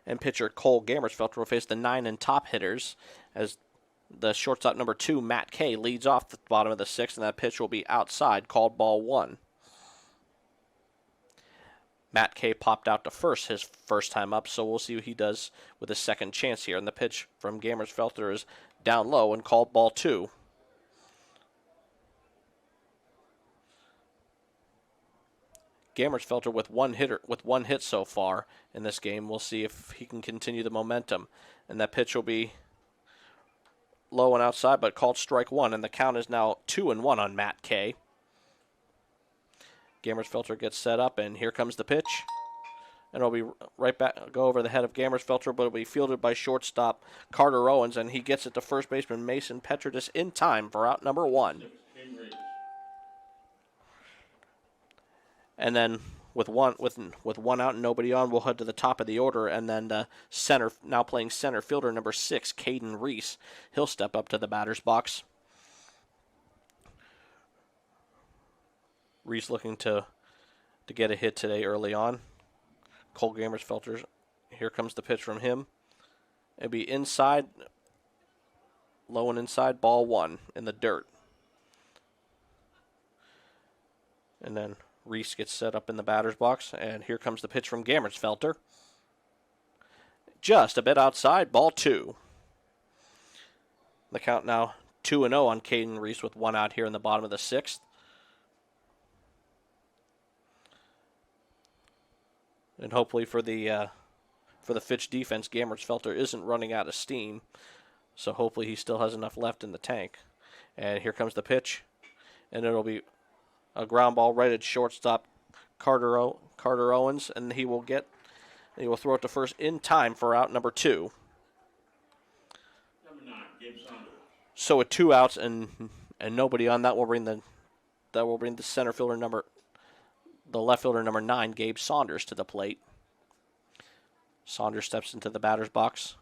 and pitcher Cole Gammersfelter will face the 9 and top hitters as the shortstop number 2 Matt Kay leads off the bottom of the 6th, and that pitch will be outside, called ball 1. Matt Kay popped out to first his first time up, so we'll see what he does with his second chance here. And the pitch from Gammersfelter is down low and called ball 2. Gammersfelter with one hit so far in this game. We'll see if he can continue the momentum. And that pitch will be low and outside, but called strike 1. And the count is now 2-1 on Matt Kay. Gammersfelter gets set up, and here comes the pitch. And it'll be right back, go over the head of Gammersfelter, but it'll be fielded by shortstop Carter Owens, and he gets it to first baseman Mason Petridis in time for out number 1. And then with one out and nobody on, we'll head to the top of the order, and then the now playing center fielder number 6, Caden Reese. He'll step up to the batter's box. Reese looking to get a hit today early on. Cole Gammersfelter, here comes the pitch from him. It'll be inside, low and inside, ball 1 in the dirt. And then Reese gets set up in the batter's box, and here comes the pitch from Gammersfelter. just a bit outside, ball 2. The count now 2-0 on Caden Reese with 1 out here in the bottom of the 6th. And hopefully for the Fitch defense, Gammertsfelter isn't running out of steam. So hopefully he still has enough left in the tank. And here comes the pitch. And it'll be a ground ball right at shortstop Carter Owens. And he will throw it to first in time for out number 2. Number 9, Gabe Saunders. So with 2 outs and nobody on, that will bring the center fielder the left fielder number 9, Gabe Saunders, to the plate. Saunders steps into the batter's box.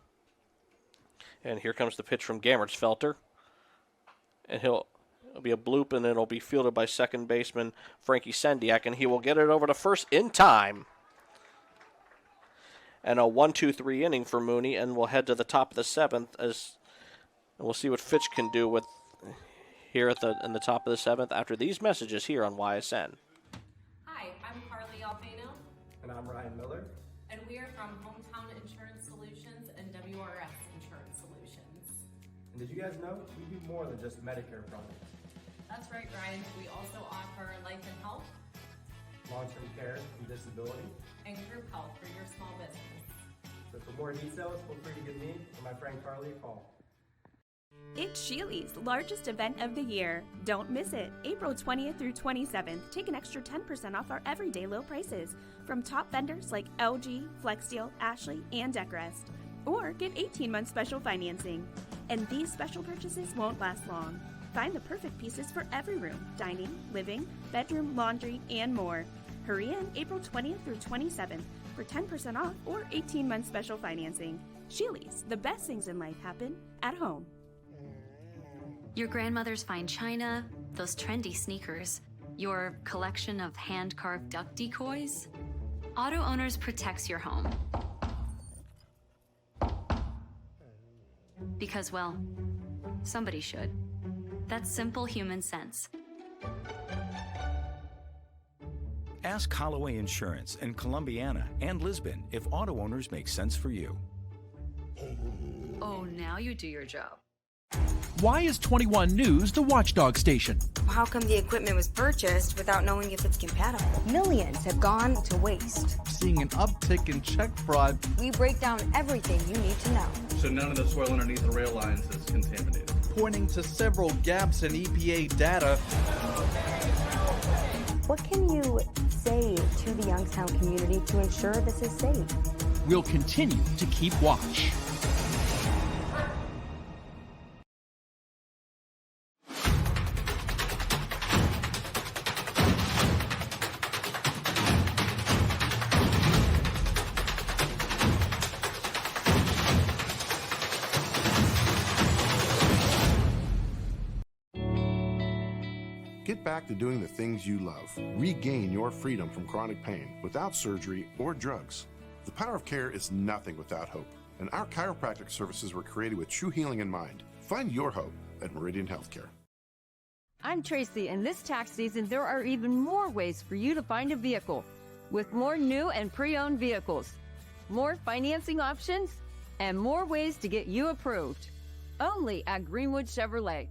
And here comes the pitch from Gammertsfelter. And it'll be a bloop, and it'll be fielded by second baseman Frankie Sendiak, and he will get it over to first in time. And a 1-2-3 inning for Mooney, and we'll head to the top of the 7th and we'll see what Fitch can do with here in the top of the 7th after these messages here on YSN. Hi, I'm Carly Alfano. And I'm Ryan Miller. And we are from Hometown Insurance Solutions and WRS Insurance Solutions. And did you guys know we do more than just Medicare products? That's right, Ryan. We also offer life and health, long-term care and disability, and group health for your small business. So for more details, feel free to give me or my friend Carly a call. It's Sheely's largest event of the year. Don't miss it. April 20th through 27th. Take an extra 10% off our everyday low prices from top vendors like LG, FlexSteel, Ashley, and Decrest. Or get 18-month special financing. And these special purchases won't last long. Find the perfect pieces for every room, dining, living, bedroom, laundry, and more. Hurry in April 20th through 27th for 10% off or 18-month special financing. Sheely's, the best things in life happen at home. Your grandmother's fine china, those trendy sneakers, your collection of hand-carved duck decoys. Auto Owners protects your home. Because, well, somebody should. That's simple human sense. Ask Holloway Insurance in Columbiana and Lisbon if Auto Owners make sense for you. Oh, now you do your job. Why is 21 News the watchdog station? How come the equipment was purchased without knowing if it's compatible? Millions have gone to waste. Seeing an uptick in check fraud. We break down everything you need to know. So none of the soil underneath the rail lines is contaminated. Pointing to several gaps in EPA data. What can you say to the Youngstown community to ensure this is safe? We'll continue to keep watch. Get back to doing the things you love. Regain your freedom from chronic pain without surgery or drugs. The power of care is nothing without hope, and our chiropractic services were created with true healing in mind. Find your hope at Meridian Healthcare. I'm Tracy, and this tax season there are even more ways for you to find a vehicle. With more new and pre-owned vehicles, more financing options, and more ways to get you approved. Only at Greenwood Chevrolet.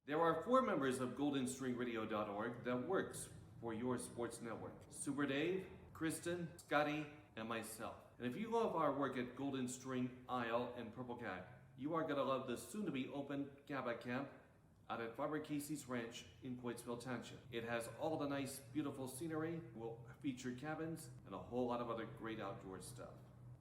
There are 4 members of GoldenStringRadio.org that works for your sports network. Super Dave, Kristen, Scotty, and myself. And if you love our work at Golden String, Isle, and Purple Cat, you are going to love the soon-to-be open Cabot Camp out at Barbara Casey's Ranch in Coatesville Township. It has all the nice, beautiful scenery, will feature cabins, and a whole lot of other great outdoor stuff.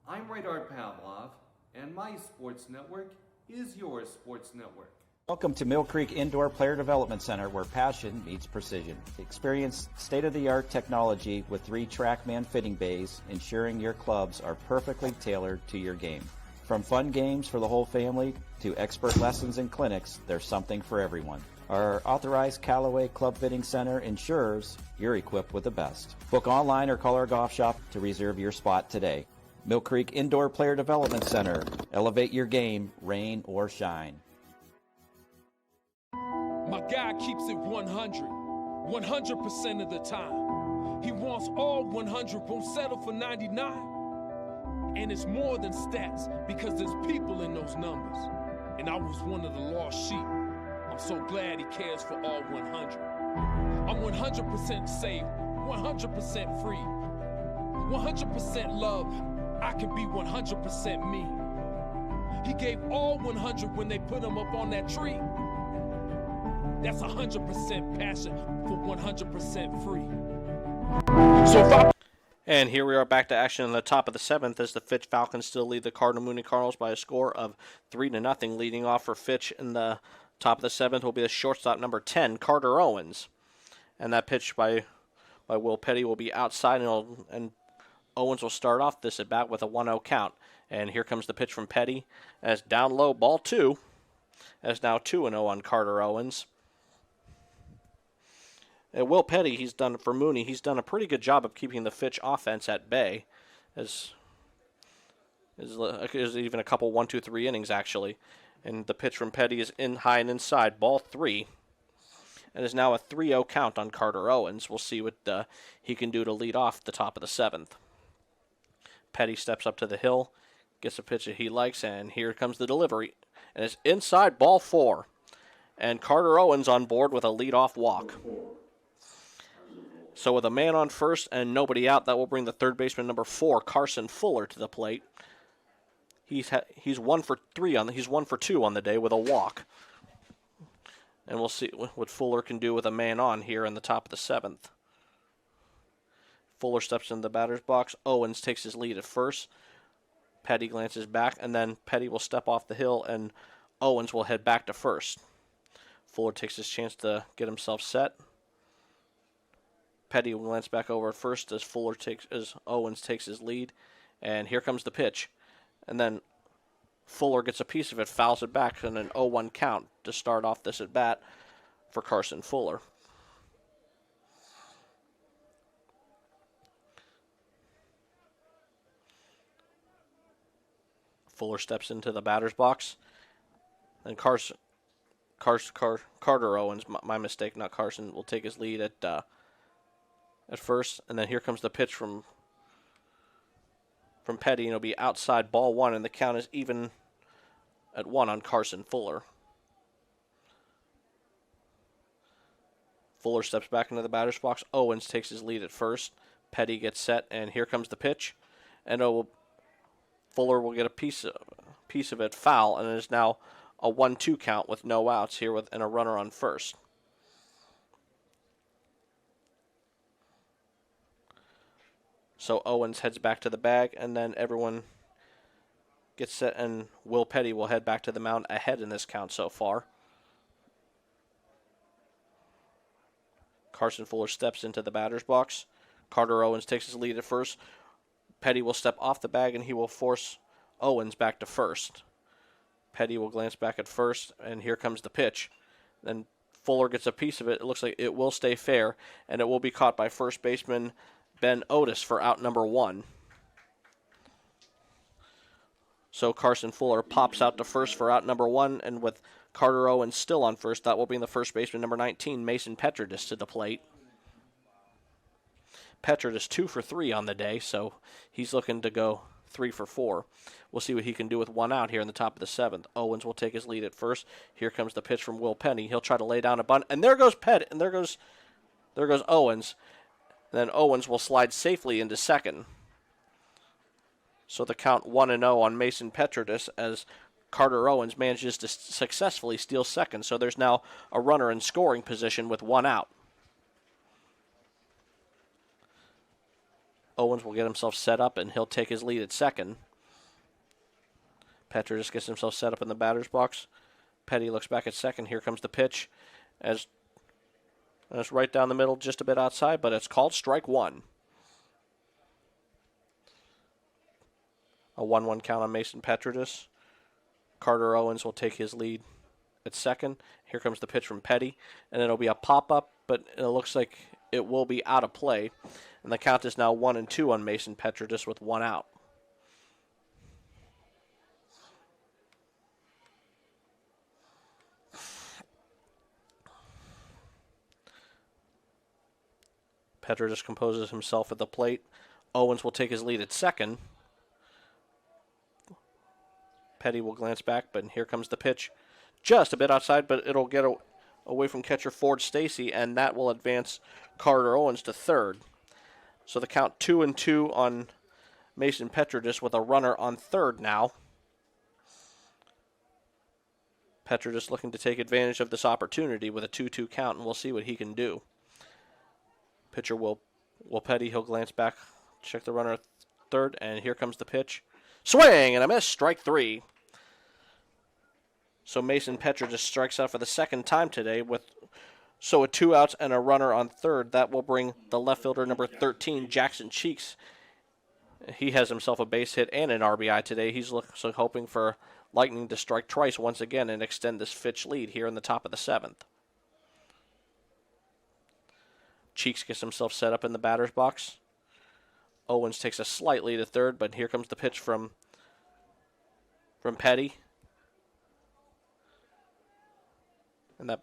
I'm Radar Pavlov, and my sports network is your sports network. Welcome to Mill Creek Indoor Player Development Center, where passion meets precision. Experience state-of-the-art technology with 3 TrackMan fitting bays, ensuring your clubs are perfectly tailored to your game. From fun games for the whole family to expert lessons and clinics, there's something for everyone. Our authorized Callaway Club Fitting Center ensures you're equipped with the best. Book online or call our golf shop to reserve your spot today. Mill Creek Indoor Player Development Center. Elevate your game, rain or shine. My guy keeps it 100% of the time. He wants all 100, won't settle for 99. And it's more than stats because there's people in those numbers. And I was one of the lost sheep. I'm so glad he cares for all 100. I'm 100% safe, 100% free, 100% love. I can be 100% me. He gave all 100 when they put him up on that tree. That's 100% passion for 100% free. So if I... And here we are back to action in the top of the 7th as the Fitch Falcons still lead the Cardinal Mooney Cardinals by a score of 3-0. Leading off for Fitch in the top of the 7th will be the shortstop number 10, Carter Owens. And that pitch by Will Petty will be outside, and Owens will start off this at bat with a 1-0 count. And here comes the pitch from Petty as down low, ball 2. As now 2-0 on Carter Owens. And Will Petty, he's done for Mooney, he's done a pretty good job of keeping the Fitch offense at bay. As even a couple 1, 2, 3 innings actually. And the pitch from Petty is in high and inside, ball 3. And is now a 3-0 count on Carter Owens. We'll see what he can do to lead off the top of the 7th. Petty steps up to the hill, gets a pitch that he likes, and here comes the delivery. And it's inside, ball 4. And Carter Owens on board with a leadoff walk. So with a man on first and nobody out, that will bring the third baseman number 4, Carson Fuller, to the plate. He's 1 for 2 on the day with a walk. And we'll see what Fuller can do with a man on here in the top of the 7th. Fuller steps into the batter's box. Owens takes his lead at first. Petty glances back, and then Petty will step off the hill, and Owens will head back to first. Fuller takes his chance to get himself set. Petty will glance back over at first as Owens takes his lead. And here comes the pitch. And then Fuller gets a piece of it, fouls it back, and an 0-1 count to start off this at bat for Carson Fuller. Fuller steps into the batter's box. And Carter Owens, my mistake, not Carson, will take his lead at first. And then here comes the pitch from Petty, and it'll be outside, ball 1, and the count is even at 1 on Carson Fuller. Fuller steps back into the batter's box. Owens takes his lead at first. Petty gets set, and here comes the pitch. And Fuller will get a piece of it foul, and it is now a 1-2 count with no outs here and a runner on first. So Owens heads back to the bag, and then everyone gets set, and Will Petty will head back to the mound ahead in this count so far. Carson Fuller steps into the batter's box. Carter Owens takes his lead at first. Petty will step off the bag, and he will force Owens back to first. Petty will glance back at first, and here comes the pitch. Then Fuller gets a piece of it. It looks like it will stay fair, and it will be caught by first baseman Ben Otis for out number 1. So Carson Fuller pops out to first for out number 1, and with Carter Owens still on first, that will bring the first baseman number 19, Mason Petridis, to the plate. Petridis 2 for 3 on the day, so he's looking to go 3 for 4. We'll see what he can do with 1 out here in the top of the 7th. Owens will take his lead at first. Here comes the pitch from Will Petty. He'll try to lay down a bunt, and there goes and there goes Owens. Then Owens will slide safely into second. So the count 1-0 on Mason Petridis as Carter Owens manages to successfully steal second. So there's now a runner in scoring position with 1 out. Owens will get himself set up, and he'll take his lead at second. Petridis gets himself set up in the batter's box. Petty looks back at second. Here comes the pitch. And it's right down the middle, just a bit outside, but it's called strike 1. A 1-1 count on Mason Petridis. Carter Owens will take his lead at second. Here comes the pitch from Petty, and it'll be a pop-up, but it looks like it will be out of play. And the count is now 1-2 on Mason Petridis with 1 out. Petridis composes himself at the plate. Owens will take his lead at second. Petty will glance back, but here comes the pitch. Just a bit outside, but it'll get away from catcher Ford Stacy, and that will advance Carter Owens to third. So the count 2-2 on Mason Petridis with a runner on third now. Petridis looking to take advantage of this opportunity with a 2-2 count, and we'll see what he can do. Pitcher will Petty. He'll glance back, check the runner at third, and here comes the pitch. Swing and a miss, strike 3. So Mason Petridis strikes out for the second time today with a 2 outs and a runner on third. That will bring the left fielder number 13, Jackson Cheeks. He has himself a base hit and an RBI today. He's hoping for Lightning to strike twice once again and extend this Fitch lead here in the top of the 7th. Cheeks gets himself set up in the batter's box. Owens takes a slight lead to third, but here comes the pitch from Petty. And that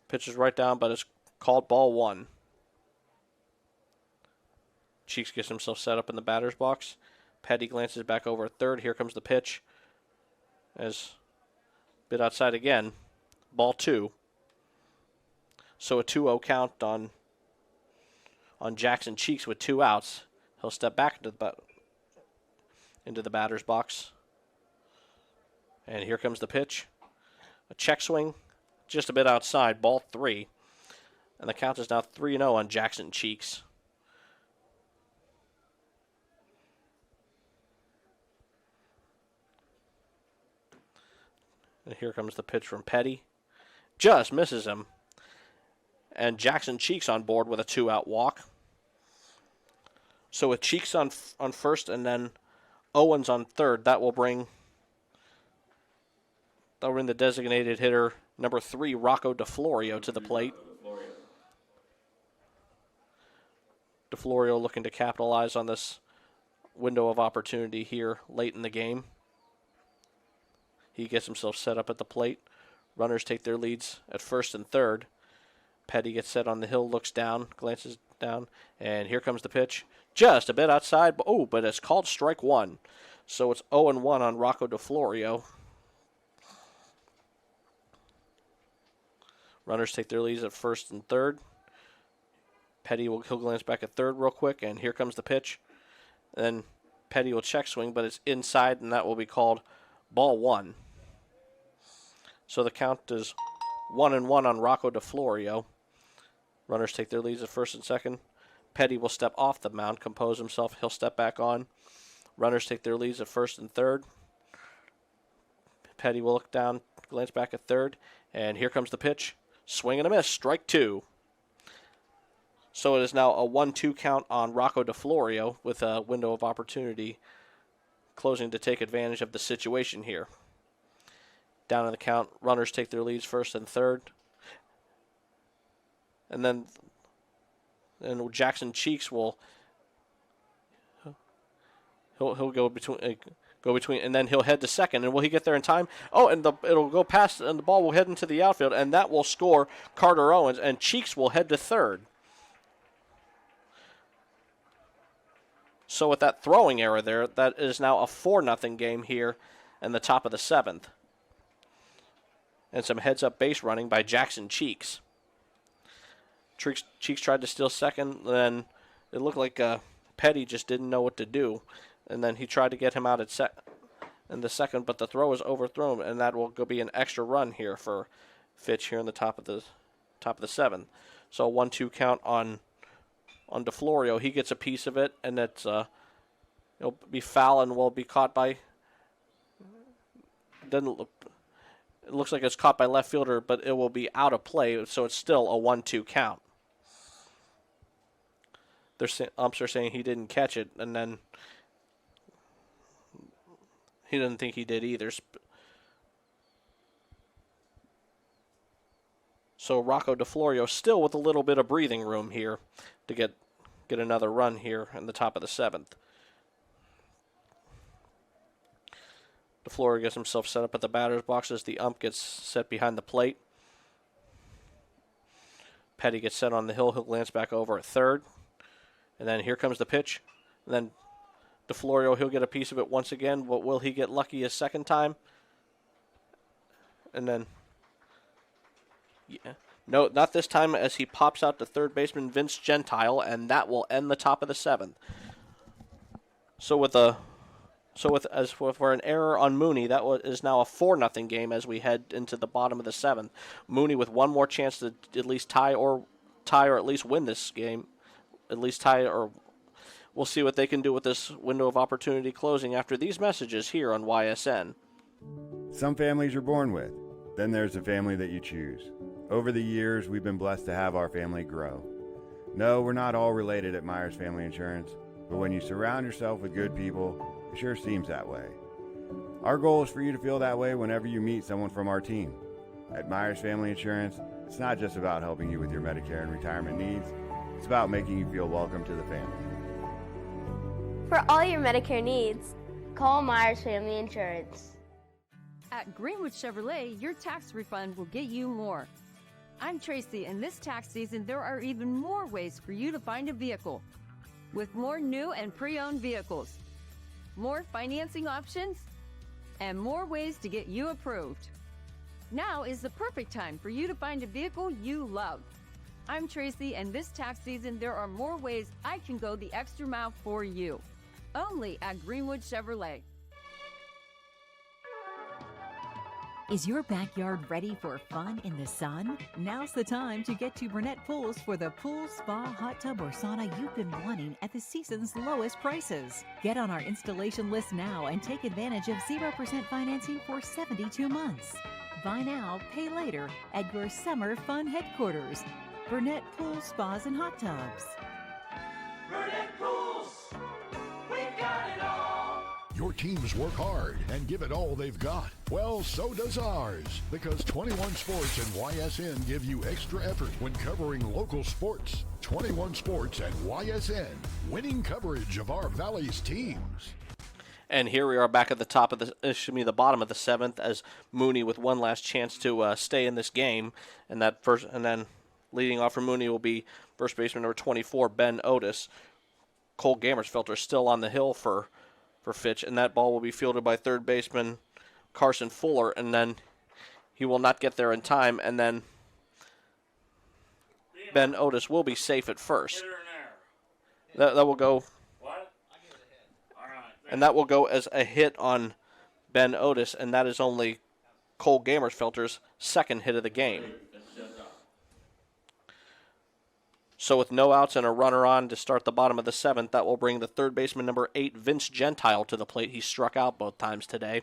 pitch is right down, but it's called ball 1. Cheeks gets himself set up in the batter's box. Petty glances back over at third. Here comes the pitch. As bit outside again. Ball 2. So a 2-0 count on Jackson Cheeks with 2 outs. He'll step back into the batter's box. And here comes the pitch. A check swing, just a bit outside, ball 3. And the count is now 3-0 on Jackson Cheeks. And here comes the pitch from Petty. Just misses him. And Jackson Cheeks on board with a 2-out walk. So with Cheeks on first and then Owens on third, that will bring the designated hitter number 3, Rocco DeFlorio, to the plate. DeFlorio looking to capitalize on this window of opportunity here late in the game. He gets himself set up at the plate. Runners take their leads at first and third. Petty gets set on the hill, looks down, glances down, and here comes the pitch. Just a bit outside, but it's called strike 1. So it's 0-1 on Rocco DeFlorio. Runners take their leads at first and third. Petty he'll glance back at third real quick, and here comes the pitch. Then Petty will check swing, but it's inside, and that will be called ball 1. So the count is 1-1 on Rocco DeFlorio. Runners take their leads at first and second. Petty will step off the mound, compose himself. He'll step back on. Runners take their leads at first and third. Petty will look down, glance back at third, and here comes the pitch. Swing and a miss, strike 2. So it is now a 1-2 count on Rocco DeFlorio with a window of opportunity closing to take advantage of the situation here. Down in the count, runners take their leads first and third. And then Jackson Cheeks will he'll go between, and then he'll head to second. And will he get there in time? Oh, and it'll go past, and the ball will head into the outfield, and that will score Carter Owens, and Cheeks will head to third. So with that throwing error there, that is now a 4-0 game here in the top of the 7th. And some heads-up base running by Jackson Cheeks. Cheeks tried to steal second, then it looked like Petty just didn't know what to do. And then he tried to get him out in the second, but the throw was overthrown, and that will be an extra run here for Fitch here in the top of the 7th. So a 1-2 count on DeFlorio. He gets a piece of it, and it'll be foul and will be caught by. It looks like it's caught by left fielder, but it will be out of play, so it's still a 1-2 count. Umps are saying he didn't catch it, and then he didn't think he did either. So Rocco DeFlorio still with a little bit of breathing room here to get another run here in the top of the 7th. DeFlorio gets himself set up at the batter's box as the ump gets set behind the plate. Petty gets set on the hill. He'll glance back over at third. And then here comes the pitch. And then DeFlorio, he'll get a piece of it once again, but will he get lucky a second time? And then, yeah. No, not this time, as he pops out to third baseman Vince Gentile, and that will end the top of the 7th. For an error on Mooney, is now a 4-0 game as we head into the bottom of the 7th. Mooney with one more chance to at least tie or at least win this game, at least tie, or we'll see what they can do with this window of opportunity closing after these messages here on YSN. Some families you're born with. Then there's the family that you choose. Over the years, we've been blessed to have our family grow. No, we're not all related at Myers Family Insurance, but when you surround yourself with good people, it sure seems that way. Our goal is for you to feel that way whenever you meet someone from our team. At Myers Family Insurance, it's not just about helping you with your Medicare and retirement needs, it's about making you feel welcome to the family. For all your Medicare needs, call Myers Family Insurance. At Greenwood Chevrolet, your tax refund will get you more. I'm Tracy, and this tax season there are even more ways for you to find a vehicle. With more new and pre-owned vehicles, more financing options, and more ways to get you approved. Now is the perfect time for you to find a vehicle you love. I'm Tracy, and this tax season there are more ways I can go the extra mile for you. Only at Greenwood Chevrolet. Is your backyard ready for fun in the sun? Now's the time to get to Burnett Pools for the pool, spa, hot tub, or sauna you've been wanting at the season's lowest prices. Get on our installation list now and take advantage of 0% financing for 72 months. Buy now, pay later at your summer fun headquarters. Burnett Pools, Spas, and Hot Tubs. Burnett Pools, we've got it all. Your teams work hard and give it all they've got. Well, so does ours, because 21 Sports and YSN give you extra effort when covering local sports. 21 Sports and YSN, winning coverage of our Valley's teams. And here we are back at the the bottom of the 7th, as Mooney with one last chance to stay in this game, and then leading off for Mooney will be first baseman number 24, Ben Otis. Cole Gammersfelter still on the hill for Fitch, and that ball will be fielded by third baseman Carson Fuller, and then he will not get there in time, and then Ben Otis will be safe at first. That will go. And that will go as a hit on Ben Otis, and that is only Cole Gammersfelter's second hit of the game. So with no outs and a runner on to start the bottom of the 7th, that will bring the third baseman number 8, Vince Gentile, to the plate. He struck out both times today.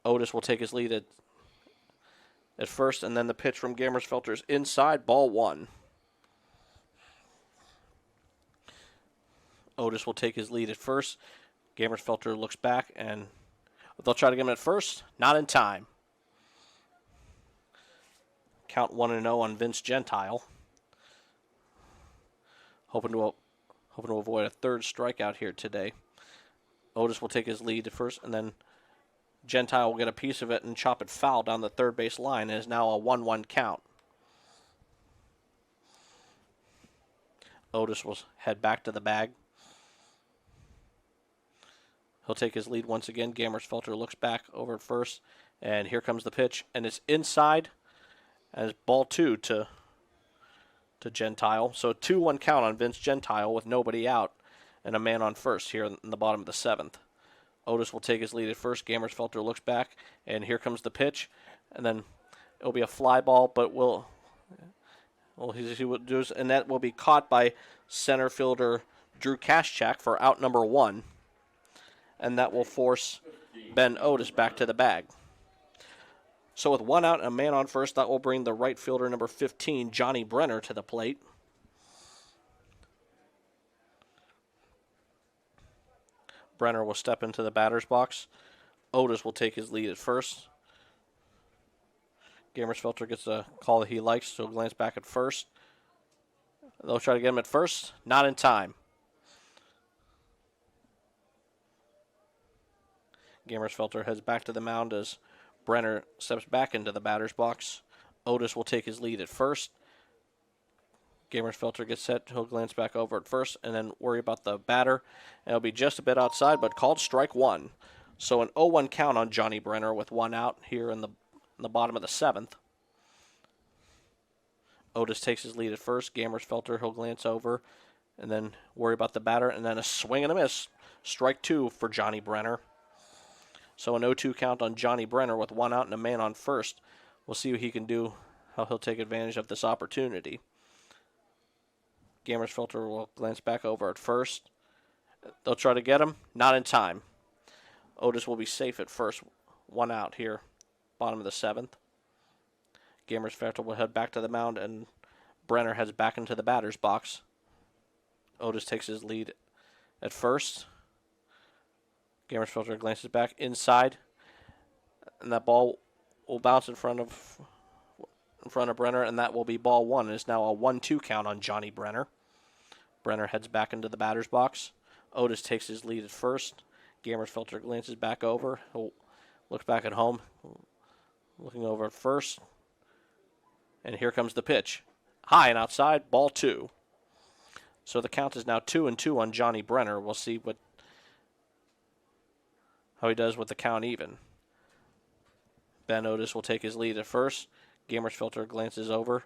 Otis will take his lead at first, and then the pitch from Gammersfelter's inside, ball 1. Otis will take his lead at first. Gammersfelter looks back, and they'll try to get him at first. Not in time. Count 1-0 on Vince Gentile. Hoping to avoid a third strikeout here today. Otis will take his lead at first, and then Gentile will get a piece of it and chop it foul down the third base line. It is now a 1-1 count. Otis will head back to the bag. He'll take his lead once again. Gammersfelter looks back over at first, and here comes the pitch, and it's inside, and it's ball 2 to Gentile. So a 2-1 count on Vince Gentile with nobody out and a man on first here in the bottom of the 7th. Otis will take his lead at first. Gammersfelter looks back, and here comes the pitch, and then it'll be a fly ball, but he will do, and that will be caught by center fielder Drew Kaschak for out number 1, and that will force Ben Otis back to the bag. So with 1 out and a man on first, that will bring the right fielder number 15, Johnny Brenner, to the plate. Brenner will step into the batter's box. Otis will take his lead at first. Gammersfelter gets a call that he likes, so he'll glance back at first. They'll try to get him at first. Not in time. Gammersfelter heads back to the mound as Brenner steps back into the batter's box. Otis will take his lead at first. Gamersfelter gets set. He'll glance back over at first and then worry about the batter. And it'll be just a bit outside, but called strike one. So an 0-1 count on Johnny Brenner with one out here in the bottom of the 7th. Otis takes his lead at first. Gamersfelter, he'll glance over and then worry about the batter. And then a swing and a miss. Strike two for Johnny Brenner. So an 0-2 count on Johnny Brenner with one out and a man on first. We'll see what he can do, how he'll take advantage of this opportunity. Gamersfelter will glance back over at first. They'll try to get him. Not in time. Otis will be safe at first. One out here, bottom of the 7th. Gamersfelter will head back to the mound, and Brenner heads back into the batter's box. Otis takes his lead at first. Gamersfelter glances back inside, and that ball will bounce in front of Brenner, and that will be ball one. It's now a 1-2 count on Johnny Brenner. Brenner heads back into the batter's box. Otis takes his lead at first. Gamersfelter glances back over. He'll look back at home, looking over at first. And here comes the pitch. High and outside, ball two. So the count is now 2-2 on Johnny Brenner. We'll see how he does with the count even. Ben Otis will take his lead at first. Gamersfelter glances over,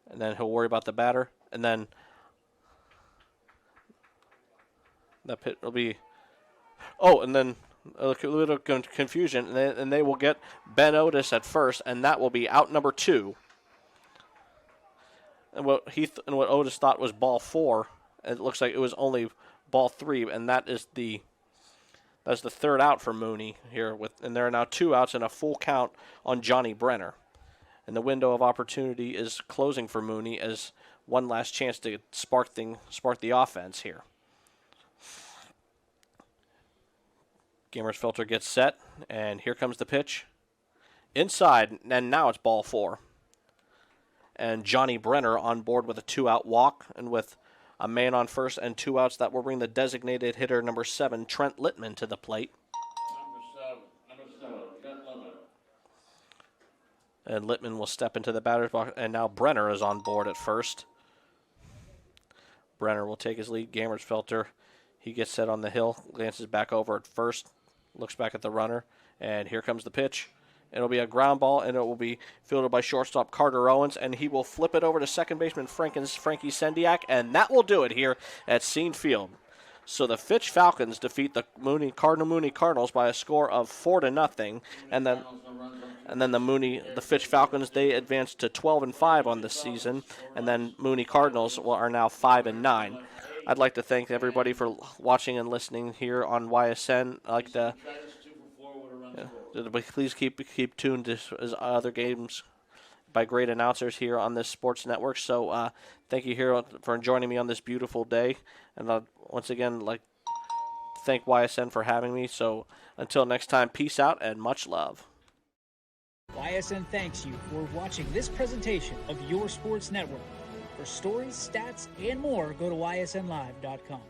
and then he'll worry about the batter. And then that pit will be... Oh, and then a little confusion, and they will get Ben Otis at first, and that will be out number 2. And what Otis thought was ball 4, it looks like it was only ball 3, and that's the third out for Mooney here. And there are now 2 outs and a full count on Johnny Brenner. And the window of opportunity is closing for Mooney as one last chance to spark the offense here. Gamersfelter gets set, and here comes the pitch. Inside, and now it's ball 4. And Johnny Brenner on board with a 2-out walk, and with a man on first and 2 outs, that will bring the designated hitter number 7, Trent Littman, to the plate. Number 7, Trent Littman. And Littman will step into the batter's box, and now Brenner is on board at first. Brenner will take his lead. Gamersfelter, he gets set on the hill, glances back over at first, looks back at the runner, and here comes the pitch. It'll be a ground ball, and it will be fielded by shortstop Carter Owens, and he will flip it over to second baseman Frankie Sendiak, and that will do it here at Scene Field. So the Fitch Falcons defeat the Cardinal Mooney Cardinals by a score of 4-0, and then the Fitch Falcons, they advanced to 12-5 on this season, and then Mooney Cardinals are now 5-9. I'd like to thank everybody for watching and listening here on YSN. I'd like to please keep tuned to other games by great announcers here on this sports network. So thank you here for joining me on this beautiful day. And I'd once again like to thank YSN for having me. So until next time, peace out and much love. YSN thanks you for watching this presentation of your sports network. For stories, stats, and more, go to ysnlive.com.